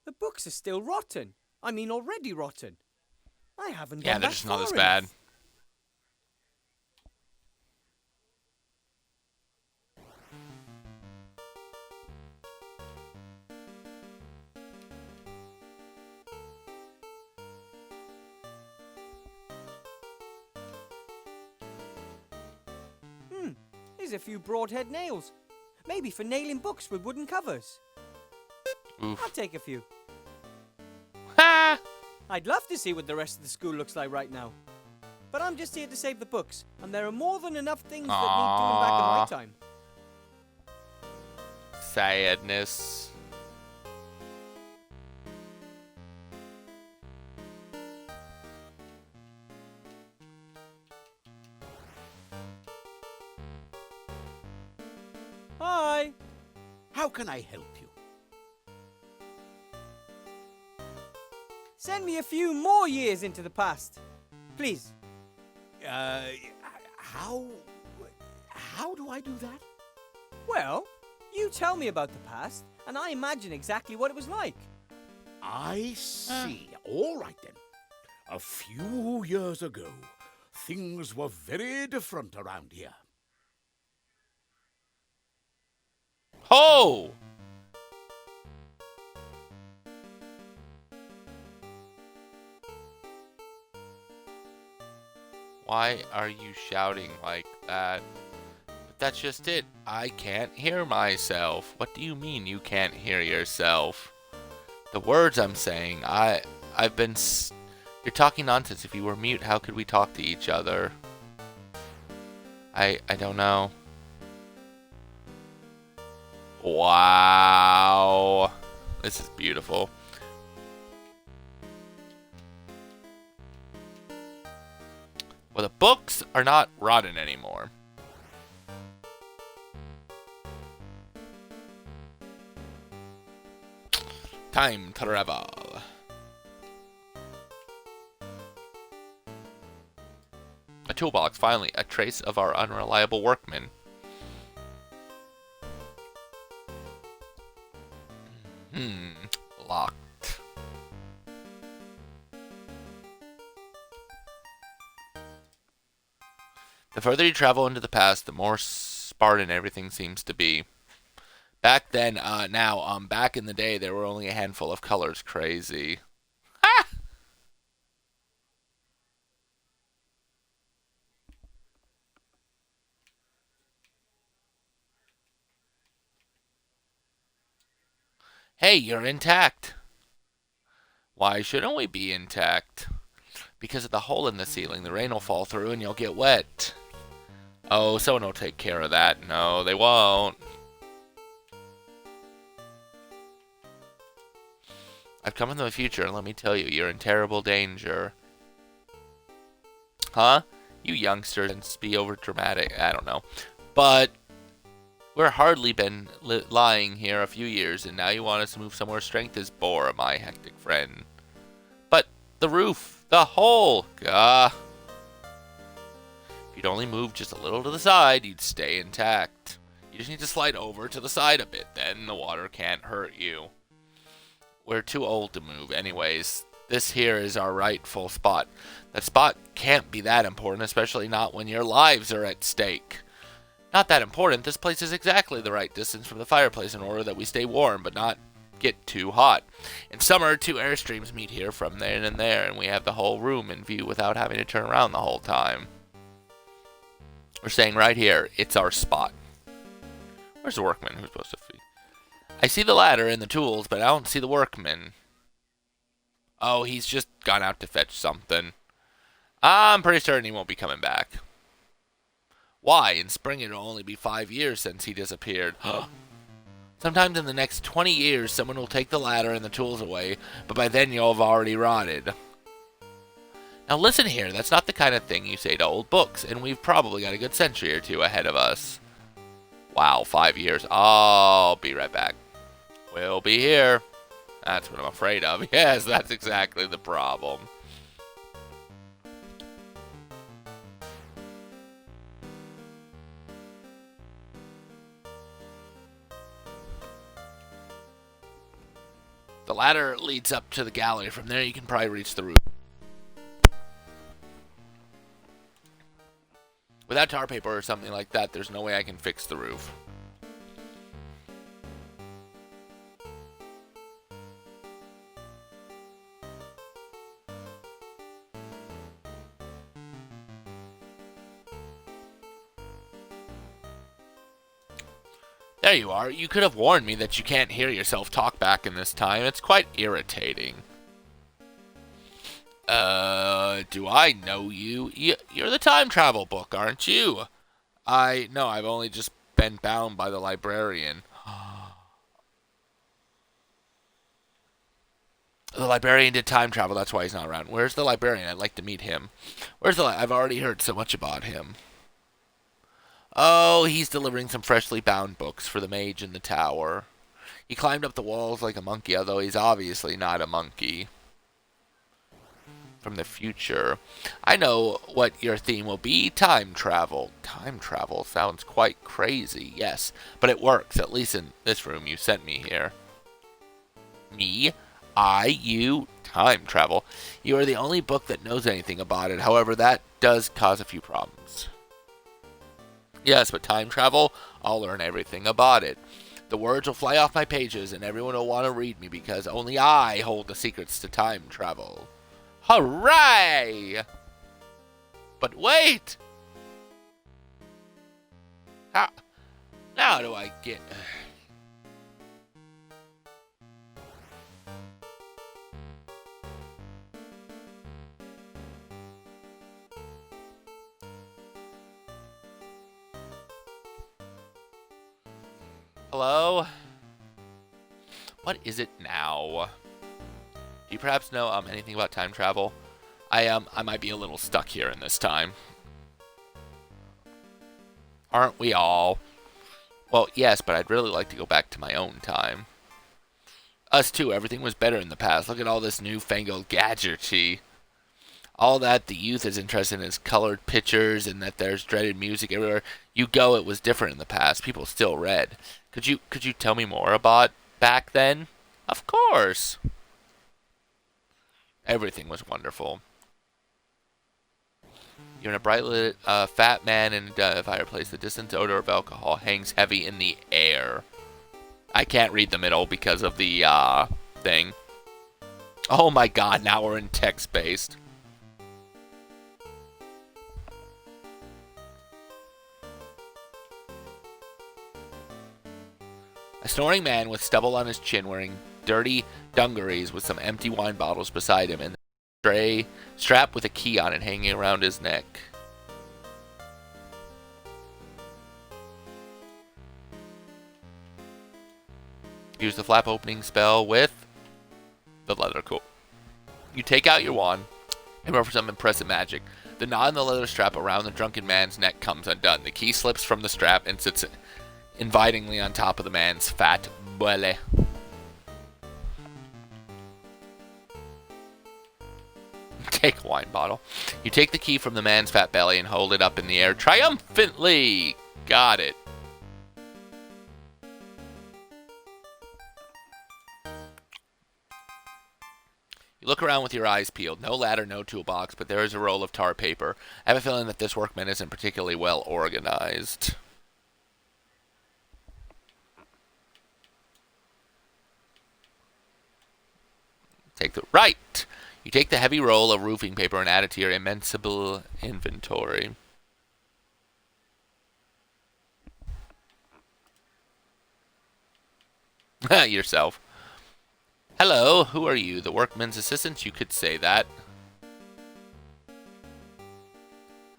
Speaker 2: The books are still rotten. I mean, already rotten. I haven't
Speaker 1: Yeah,
Speaker 2: gone
Speaker 1: they're
Speaker 2: that
Speaker 1: just not as
Speaker 2: far
Speaker 1: bad.
Speaker 2: enough. Here's a few broadhead nails. Maybe for nailing books with wooden covers.
Speaker 1: Oof.
Speaker 2: I'll take a few.
Speaker 1: Ha!
Speaker 2: I'd love to see what the rest of the school looks like right now. But I'm just here to save the books, and there are more than enough things that need doing back in my time.
Speaker 1: Sadness.
Speaker 2: Hi!
Speaker 10: How can I help you?
Speaker 2: Send me a few more years into the past. Please.
Speaker 10: How do I do that?
Speaker 2: Well, you tell me about the past, and I imagine exactly what it was like.
Speaker 10: I see. All right, then. A few years ago, things were very different around here.
Speaker 1: Oh! Why are you shouting like that? But that's just it. I can't hear myself. What do you mean you can't hear yourself? The words I'm saying, I've been... You're talking nonsense. If you were mute, how could we talk to each other? I don't know. Wow. This is beautiful. Well, the books are not rotten anymore. Time travel. A toolbox, finally, a trace of our unreliable workman. Locked. The further you travel into the past, the more Spartan everything seems to be. Back then, back in the day, there were only a handful of colors. Crazy. Ha! Hey, you're intact. Why shouldn't we be intact? Because of the hole in the ceiling, the rain will fall through and you'll get wet. Oh, someone will take care of that. No, they won't. I've come from the future, and let me tell you, you're in terrible danger. Huh? You youngsters be over dramatic. I don't know. But we're hardly been lying here a few years, and now you want us to move somewhere strength is bore, my hectic friend. But the roof, the hole, gah. If you'd only move just a little to the side, you'd stay intact. You just need to slide over to the side a bit, then the water can't hurt you. We're too old to move anyways. This here is our rightful spot. That spot can't be that important, especially not when your lives are at stake. Not that important. This place is exactly the right distance from the fireplace in order that we stay warm, but not get too hot. In summer, 2 airstreams meet here from there and there, and we have the whole room in view without having to turn around the whole time. We're saying right here, it's our spot. Where's the workman who's supposed to feed? I see the ladder and the tools, but I don't see the workman. Oh, he's just gone out to fetch something. I'm pretty certain he won't be coming back. Why? In spring it'll only be 5 years since he disappeared. Sometimes in the next 20 years, someone will take the ladder and the tools away, but by then you'll have already rotted. Now listen here, that's not the kind of thing you say to old books, and we've probably got a good century or two ahead of us. Wow, 5 years. I'll be right back. We'll be here. That's what I'm afraid of. Yes, that's exactly the problem. The ladder leads up to the gallery. From there, you can probably reach the roof. Without tar paper or something like that, there's no way I can fix the roof. There you are. You could have warned me that you can't hear yourself talk back in this time. It's quite irritating. Do I know you? You're the time travel book, aren't you? No, I've only just been bound by the librarian. The librarian did time travel, that's why he's not around. Where's the librarian? I'd like to meet him. I've already heard so much about him. Oh, he's delivering some freshly bound books for the mage in the tower. He climbed up the walls like a monkey, although he's obviously not a monkey. From the future. I know what your theme will be. Time travel. Time travel sounds quite crazy, yes. But it works, at least in this room you sent me here. Me? You? Time travel. You are the only book that knows anything about it. However, that does cause a few problems. Yes, but time travel, I'll learn everything about it. The words will fly off my pages and everyone will want to read me because only I hold the secrets to time travel. Hooray! But wait! How do I get... Hello? What is it now? Do you perhaps know anything about time travel? I might be a little stuck here in this time. Aren't we all? Well, yes, but I'd really like to go back to my own time. Us too, everything was better in the past. Look at all this newfangled gadgetry. All that the youth is interested in is colored pictures and that there's dreaded music everywhere. You go, it was different in the past. People still read. Could you tell me more about back then? Of course. Everything was wonderful. You're in a bright lit, fat man in a fireplace. The distant odor of alcohol hangs heavy in the air. I can't read the middle because of the thing. Oh my god, now we're in text-based. A snoring man with stubble on his chin wearing dirty dungarees with some empty wine bottles beside him and a tray strap with a key on it hanging around his neck. Use the flap opening spell with the leather coat. You take out your wand and roll for some impressive magic. The knot in the leather strap around the drunken man's neck comes undone. The key slips from the strap and sits invitingly on top of the man's fat belly. Take a wine bottle. You take the key from the man's fat belly and hold it up in the air triumphantly. Got it. You look around with your eyes peeled. No ladder, no toolbox, but there is a roll of tar paper. I have a feeling that this workman isn't particularly well organized. Right! You take the heavy roll of roofing paper and add it to your immensible inventory. Yourself. Hello, who are you? The workman's assistant? You could say that.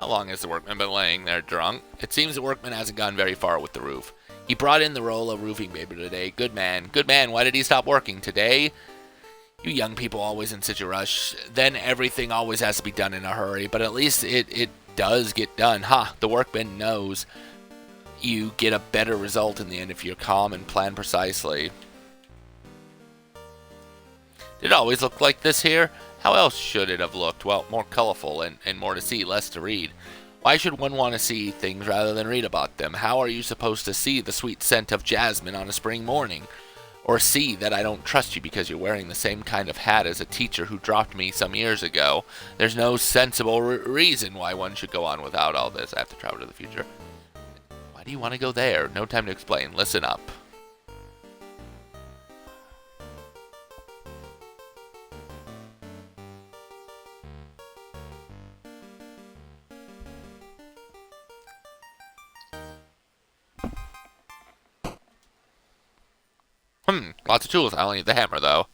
Speaker 1: How long has the workman been laying there drunk? It seems the workman hasn't gone very far with the roof. He brought in the roll of roofing paper today. Good man. Good man. Why did he stop working today? You young people always in such a rush. Then everything always has to be done in a hurry. But at least it does get done. Ha! The workman knows you get a better result in the end if you're calm and plan precisely. Did it always look like this here? How else should it have looked? Well, more colorful and more to see, less to read. Why should one want to see things rather than read about them? How are you supposed to see the sweet scent of jasmine on a spring morning? Or see that I don't trust you because you're wearing the same kind of hat as a teacher who dropped me some years ago? There's no sensible reason why one should go on without all this. I have to travel to the future. Why do you want to go there? No time to explain. Listen up. Lots of tools. I only need the hammer, though.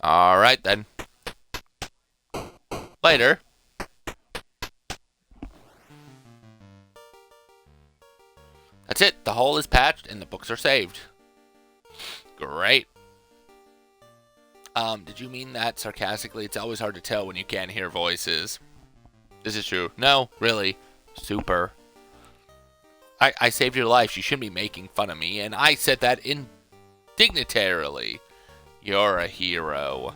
Speaker 1: Alright, then. Later. That's it. The hole is patched and the books are saved. Great. Did you mean that sarcastically? It's always hard to tell when you can't hear voices. This is true. No, really. Super. I saved your life. You shouldn't be making fun of me. And I said that indignitarily. You're a hero.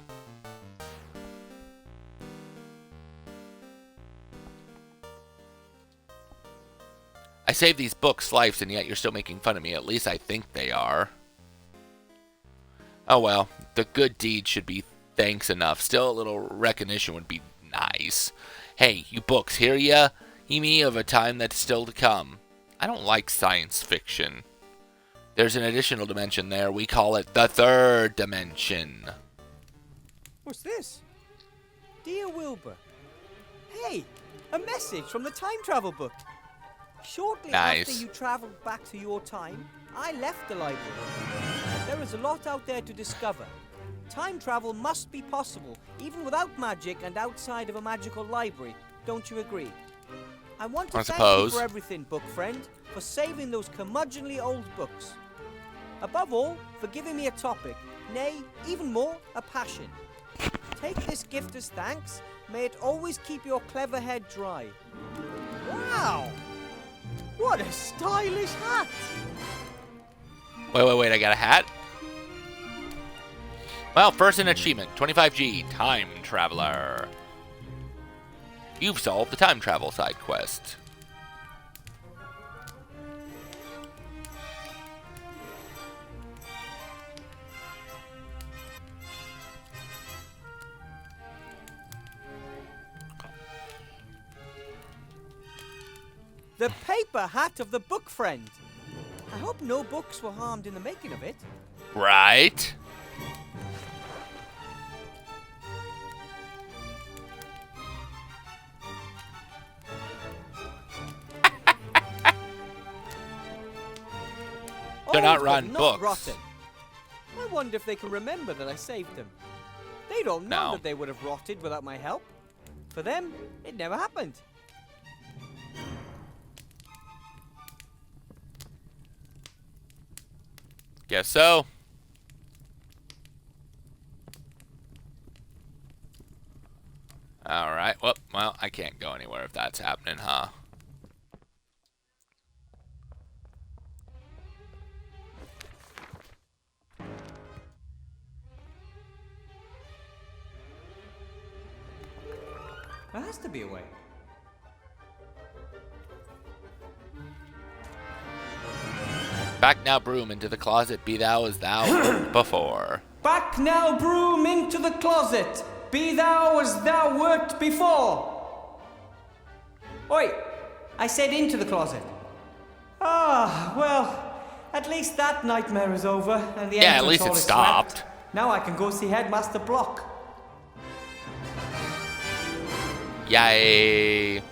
Speaker 1: I saved these books' lives, and yet you're still making fun of me. At least I think they are. Oh well, the good deed should be thanks enough. Still, a little recognition would be nice. Hey, you books, hear ya? Hear me of a time that's still to come. I don't like science fiction. There's an additional dimension there. We call it the third dimension.
Speaker 2: What's this? Dear Wilbur. Hey, a message from the time travel book. Shortly after you traveled back to your time, I left the library. There is a lot out there to discover. Time travel must be possible, even without magic and outside of a magical library. Don't you agree? I want to thank you for everything, book friend, for saving those curmudgeonly old books. Above all, for giving me a topic, nay, even more, a passion. Take this gift as thanks. May it always keep your clever head dry. Wow! What a stylish hat!
Speaker 1: Wait, I got a hat? Well, first an achievement, 25G, Time Traveler. You've solved the time travel side quest.
Speaker 2: The paper hat of the book friend. I hope no books were harmed in the making of it.
Speaker 1: Right? They're not rotten books.
Speaker 2: Rotten. I wonder if they can remember that I saved them. They don't know that they would have rotted without my help. For them, it never happened.
Speaker 1: Guess so. Alright, well, I can't go anywhere if that's happening, huh?
Speaker 2: There has to be a way.
Speaker 1: Back now, broom, into the closet, be thou as thou wert before.
Speaker 2: Back now, broom, into the closet. Be thou as thou wert before. Oi, I said into the closet. Ah, well, at least that nightmare is over, and the
Speaker 1: Yeah, at
Speaker 2: entrance
Speaker 1: least
Speaker 2: hall
Speaker 1: it
Speaker 2: is
Speaker 1: stopped.
Speaker 2: swept. Now I can go see Headmaster Block.
Speaker 1: Yay.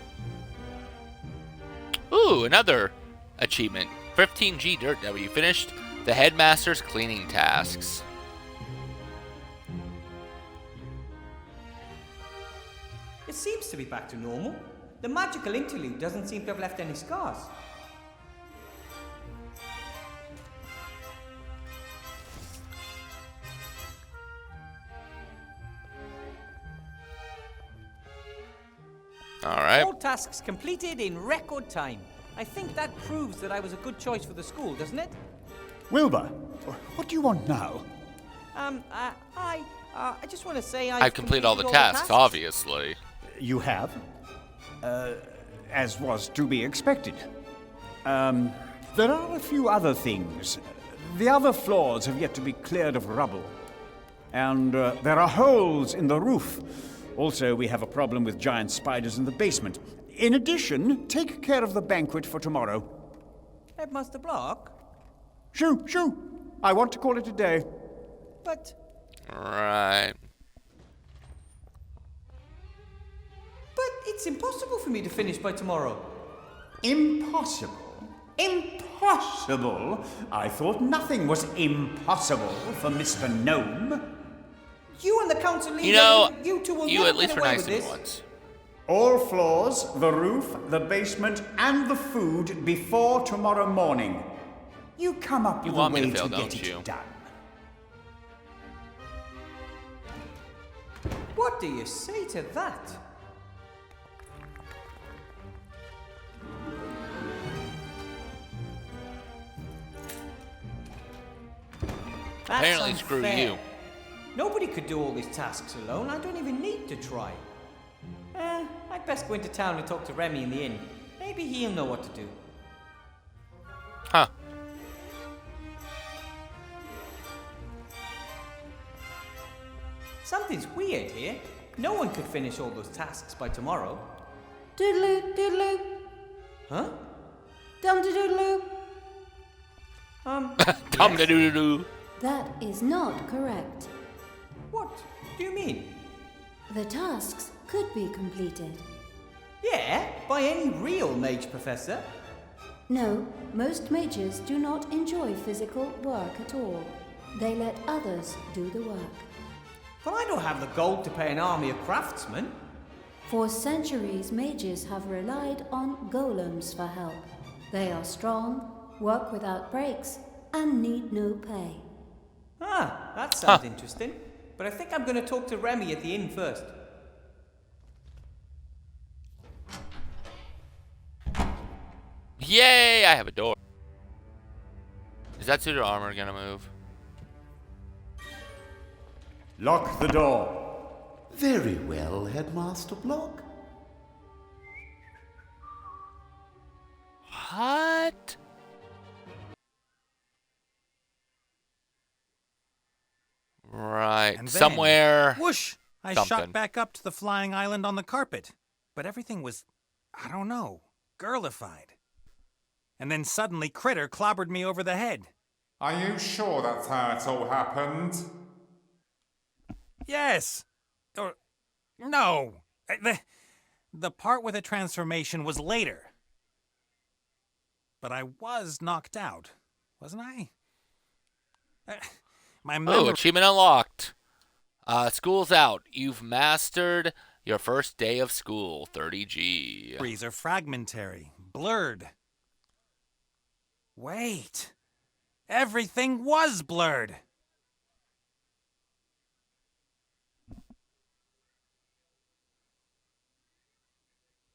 Speaker 1: Ooh, another achievement. 15G Dirt W. Finished the Headmaster's cleaning tasks.
Speaker 2: It seems to be back to normal. The magical interlude doesn't seem to have left any scars.
Speaker 1: Alright.
Speaker 2: All tasks completed in record time. I think that proves that I was a good choice for the school, doesn't it?
Speaker 3: Wilbur, what do you want now?
Speaker 2: I just want to say
Speaker 1: I've completed all the tasks, obviously.
Speaker 3: You have? As was to be expected. There are a few other things. The other floors have yet to be cleared of rubble. And there are holes in the roof. Also, we have a problem with giant spiders in the basement. In addition, take care of the banquet for tomorrow.
Speaker 2: Headmaster Block?
Speaker 3: Shoo, shoo! I want to call it a day.
Speaker 2: But...
Speaker 1: Right.
Speaker 2: But it's impossible for me to finish by tomorrow.
Speaker 3: Impossible? Impossible? I thought nothing was impossible for Mr. Gnome.
Speaker 2: You and the council leader,
Speaker 1: You know,
Speaker 2: you two will
Speaker 1: you
Speaker 2: never
Speaker 1: at least
Speaker 2: get
Speaker 1: were
Speaker 2: away
Speaker 1: nice
Speaker 2: with
Speaker 1: to me
Speaker 2: this.
Speaker 1: once.
Speaker 3: All floors, the roof, the basement, and the food before tomorrow morning. You come up
Speaker 1: You
Speaker 3: with
Speaker 1: want
Speaker 3: a
Speaker 1: me
Speaker 3: way
Speaker 1: to fail,
Speaker 3: to
Speaker 1: don't
Speaker 3: get
Speaker 1: you?
Speaker 3: it done.
Speaker 2: What do you say to that? That's
Speaker 1: Apparently, screw
Speaker 2: unfair.
Speaker 1: you.
Speaker 2: Nobody could do all these tasks alone. I don't even need to try. I'd best go into town and talk to Remy in the inn. Maybe he'll know what to do.
Speaker 1: Huh.
Speaker 2: Something's weird here. No one could finish all those tasks by tomorrow.
Speaker 5: Doodaloo, doodaloo,
Speaker 2: Huh?
Speaker 5: dum doodaloo.
Speaker 1: Dum da doo doo doo.
Speaker 5: That is not correct.
Speaker 2: What do you mean?
Speaker 5: The tasks could be completed.
Speaker 2: Yeah, by any real mage professor.
Speaker 5: No, most mages do not enjoy physical work at all. They let others do the work.
Speaker 2: But I don't have the gold to pay an army of craftsmen.
Speaker 5: For centuries, mages have relied on golems for help. They are strong, work without breaks, and need no pay.
Speaker 2: Ah, that sounds interesting. But I think I'm going to talk to Remy at the inn first.
Speaker 1: Yay, I have a door. Is that suit of armor gonna move?
Speaker 3: Lock the door.
Speaker 11: Very well, Headmaster Block.
Speaker 1: What? Right.
Speaker 6: And then,
Speaker 1: Somewhere.
Speaker 6: Whoosh! I
Speaker 1: something.
Speaker 6: shot back up to the flying island on the carpet. But everything was, I don't know, girlified. And then suddenly Critter clobbered me over the head.
Speaker 8: Are you sure that's how it all happened?
Speaker 6: Yes! Or, no! The part with the transformation was later. But I was knocked out, wasn't I? My
Speaker 1: Oh,
Speaker 6: memory...
Speaker 1: achievement unlocked. School's out. You've mastered your first day of school. 30G.
Speaker 6: Memories are fragmentary, blurred. Wait. Everything was blurred.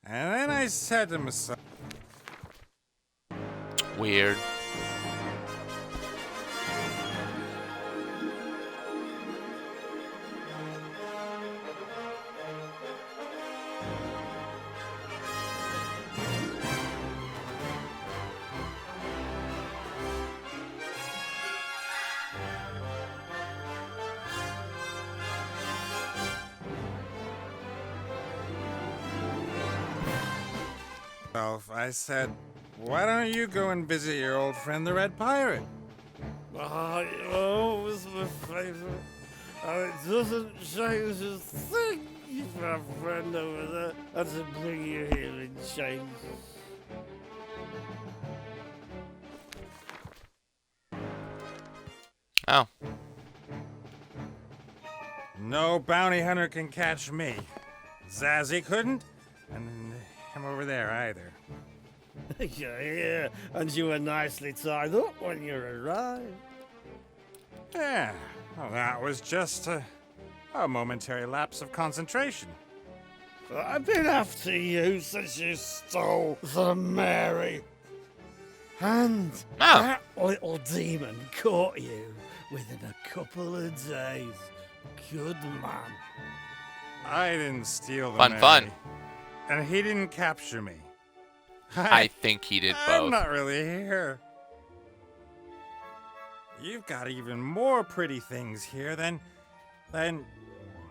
Speaker 6: And then I said to myself...
Speaker 1: Weird.
Speaker 8: I said, why don't you go and visit your old friend the Red Pirate?
Speaker 12: Oh, was my favorite. And it doesn't change a thing if our friend over there had to bring you here in chains.
Speaker 1: Oh.
Speaker 8: No bounty hunter can catch me. Zazzy couldn't, and him over there either.
Speaker 12: Yeah, and you were nicely tied up when you arrived.
Speaker 8: Yeah, well, that was just a momentary lapse of concentration.
Speaker 12: I've been after you since you stole the Mary. And that little demon caught you within a couple of days. Good man.
Speaker 8: I didn't steal the
Speaker 1: Fun.
Speaker 8: Mary, and he didn't capture me.
Speaker 1: I think he did both.
Speaker 8: I'm not really here. You've got even more pretty things here than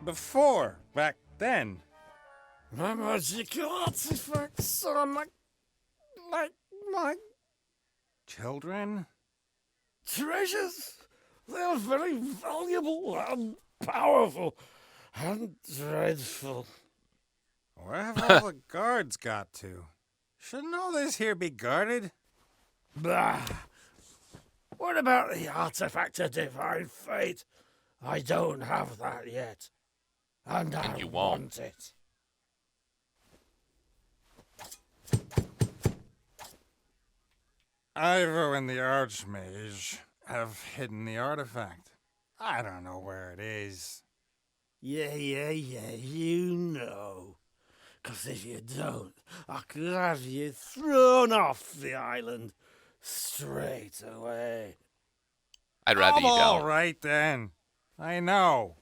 Speaker 8: before, back then.
Speaker 12: My magical artifacts are my
Speaker 8: Children?
Speaker 12: treasures. They are very valuable and powerful and dreadful.
Speaker 8: Where have all the guards got to? Shouldn't all this here be guarded?
Speaker 12: Bah! What about the artifact of divine fate? I don't have that yet. And I
Speaker 1: you won't.
Speaker 12: want it.
Speaker 8: Ivo and the Archmage have hidden the artifact. I don't know where it is.
Speaker 12: Yeah, you know. 'Cause if you don't, I could have you thrown off the island straight away.
Speaker 1: I'd rather you don't.
Speaker 8: All right then. I know.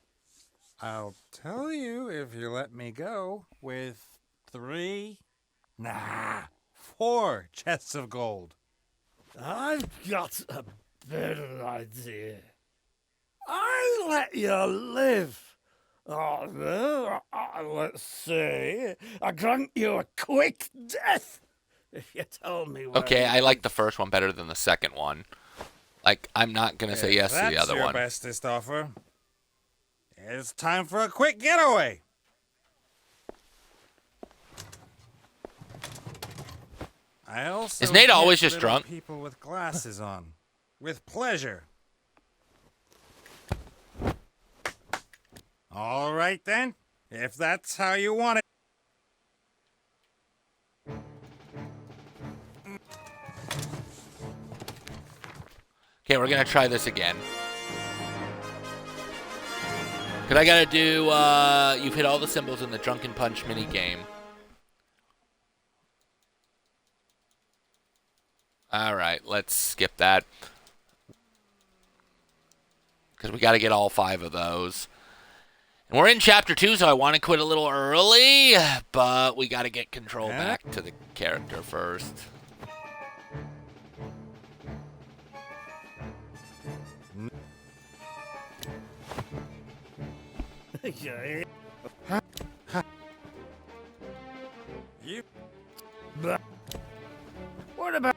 Speaker 8: I'll tell you if you let me go with 4 chests of gold.
Speaker 12: I've got a better idea. I let you live. Oh, no, let's see. I grant you a quick death if you tell me where.
Speaker 1: Okay, I like the first one better than the second one. Like, I'm not going to say yes to the other
Speaker 8: That's
Speaker 1: one.
Speaker 8: your bestest offer. It's time for a quick getaway. I also
Speaker 1: Is Nate always
Speaker 8: hit
Speaker 1: just
Speaker 8: little
Speaker 1: drunk?
Speaker 8: people with glasses on. With pleasure. All right then, if that's how you want it.
Speaker 1: Okay, we're going to try this again. Because I got to do, you've hit all the symbols in the Drunken Punch mini game. All right, let's skip that. Because we got to get all 5 of those. And we're in Chapter 2, so I want to quit a little early. But we got to get control back to the character first.
Speaker 8: You.
Speaker 12: What about?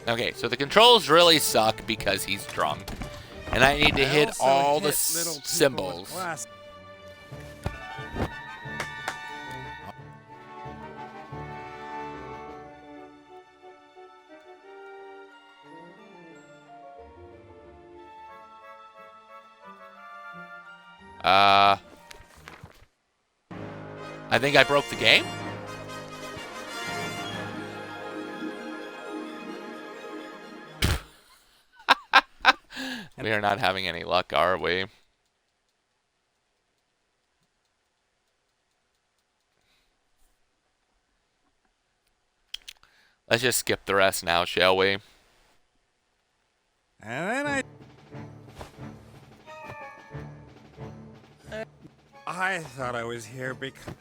Speaker 1: Okay, so the controls really suck because he's drunk. And I need to hit all the symbols. I think I broke the game. We are not having any luck, are we? Let's just skip the rest now, shall we?
Speaker 8: And then I thought I was here because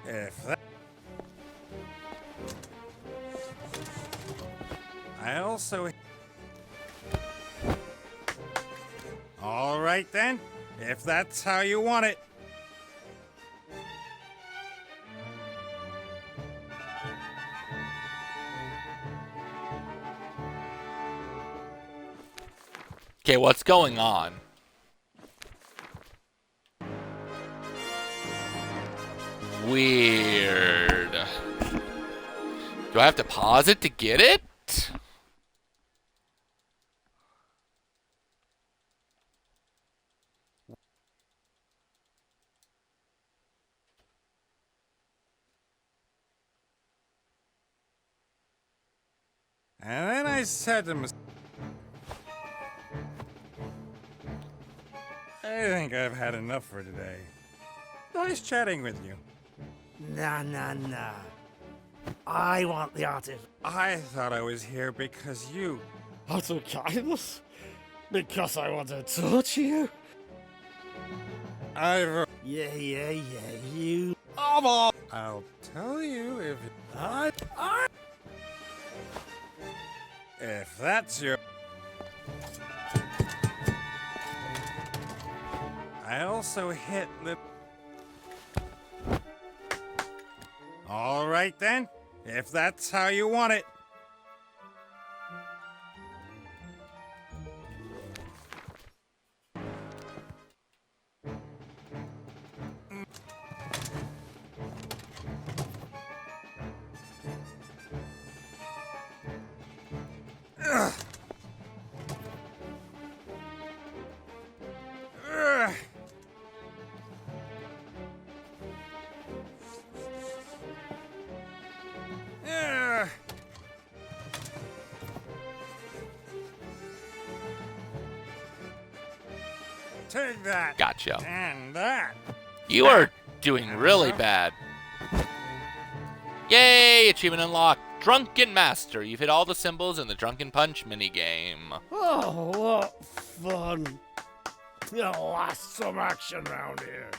Speaker 8: if that I also... All right then, if that's how you want it.
Speaker 1: Okay, what's going on? Weird. Do I have to pause it to get it?
Speaker 8: And then I said to myself, I think I've had enough for today. Nice chatting with you.
Speaker 12: Nah. I want the artist.
Speaker 8: I thought I was here because you...
Speaker 12: Out of kindness? Because I want to torture you?
Speaker 8: I've...
Speaker 12: Yeah, you...
Speaker 8: I'll tell you if... If that's your... I also hit the... All right then, if that's how you want it. Ugh. Ugh. Ugh. Take that.
Speaker 1: Gotcha.
Speaker 8: And that.
Speaker 1: You are doing really bad. Yay! Achievement unlocked. Drunken Master. You've hit all the symbols in the Drunken Punch minigame.
Speaker 12: Oh, what fun. You'll last some action round here.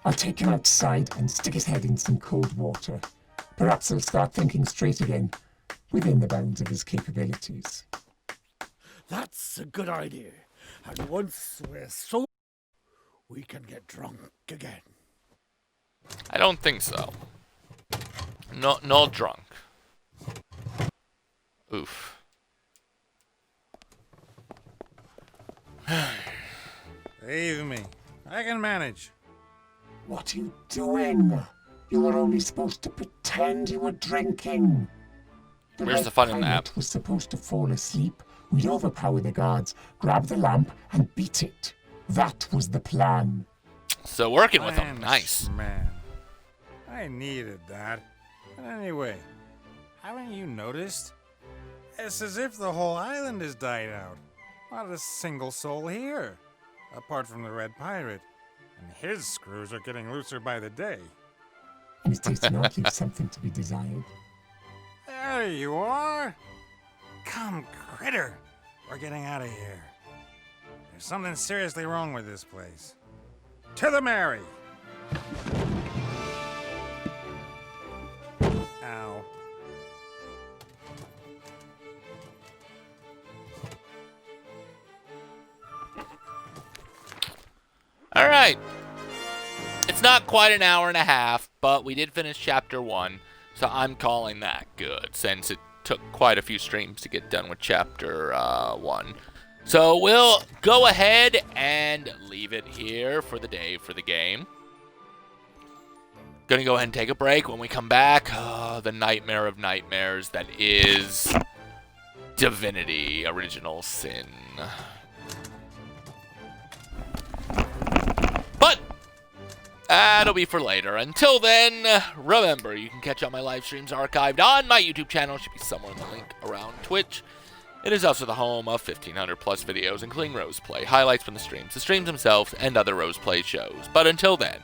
Speaker 13: I'll take him outside and stick his head in some cold water. Perhaps he'll start thinking straight again, within the bounds of his capabilities.
Speaker 12: That's a good idea. And once we're so... we can get drunk again.
Speaker 1: I don't think so. Not drunk. Oof.
Speaker 8: Leave me. I can manage.
Speaker 13: What are you doing? You were only supposed to pretend you were drinking.
Speaker 1: Where's the fun in that?
Speaker 13: Was supposed to fall asleep. We'd overpower the guards, grab the lamp, and beat it. That was the plan.
Speaker 1: So working with them, nice.
Speaker 8: Man, I needed that. But anyway, haven't you noticed? It's as if the whole island has died out. Not a single soul here, apart from the Red Pirate. And his screws are getting looser by the day.
Speaker 13: And his taste not leave something to be desired.
Speaker 8: There you are. Come, critter. We're getting out of here. There's something seriously wrong with this place. To the Mary. Ow.
Speaker 1: All right. It's not quite an hour and a half, but we did finish chapter 1, so I'm calling that good, since it took quite a few streams to get done with chapter 1. So we'll go ahead and leave it here for the day for the game. Gonna go ahead and take a break. When we come back, the nightmare of nightmares that is Divinity Original Sin. But that'll be for later. Until then, remember, you can catch all my live streams archived on my YouTube channel. Should be somewhere in the link around Twitch. It is also the home of 1,500 plus videos, including Rose Play, highlights from the streams themselves, and other Rose Play shows. But until then,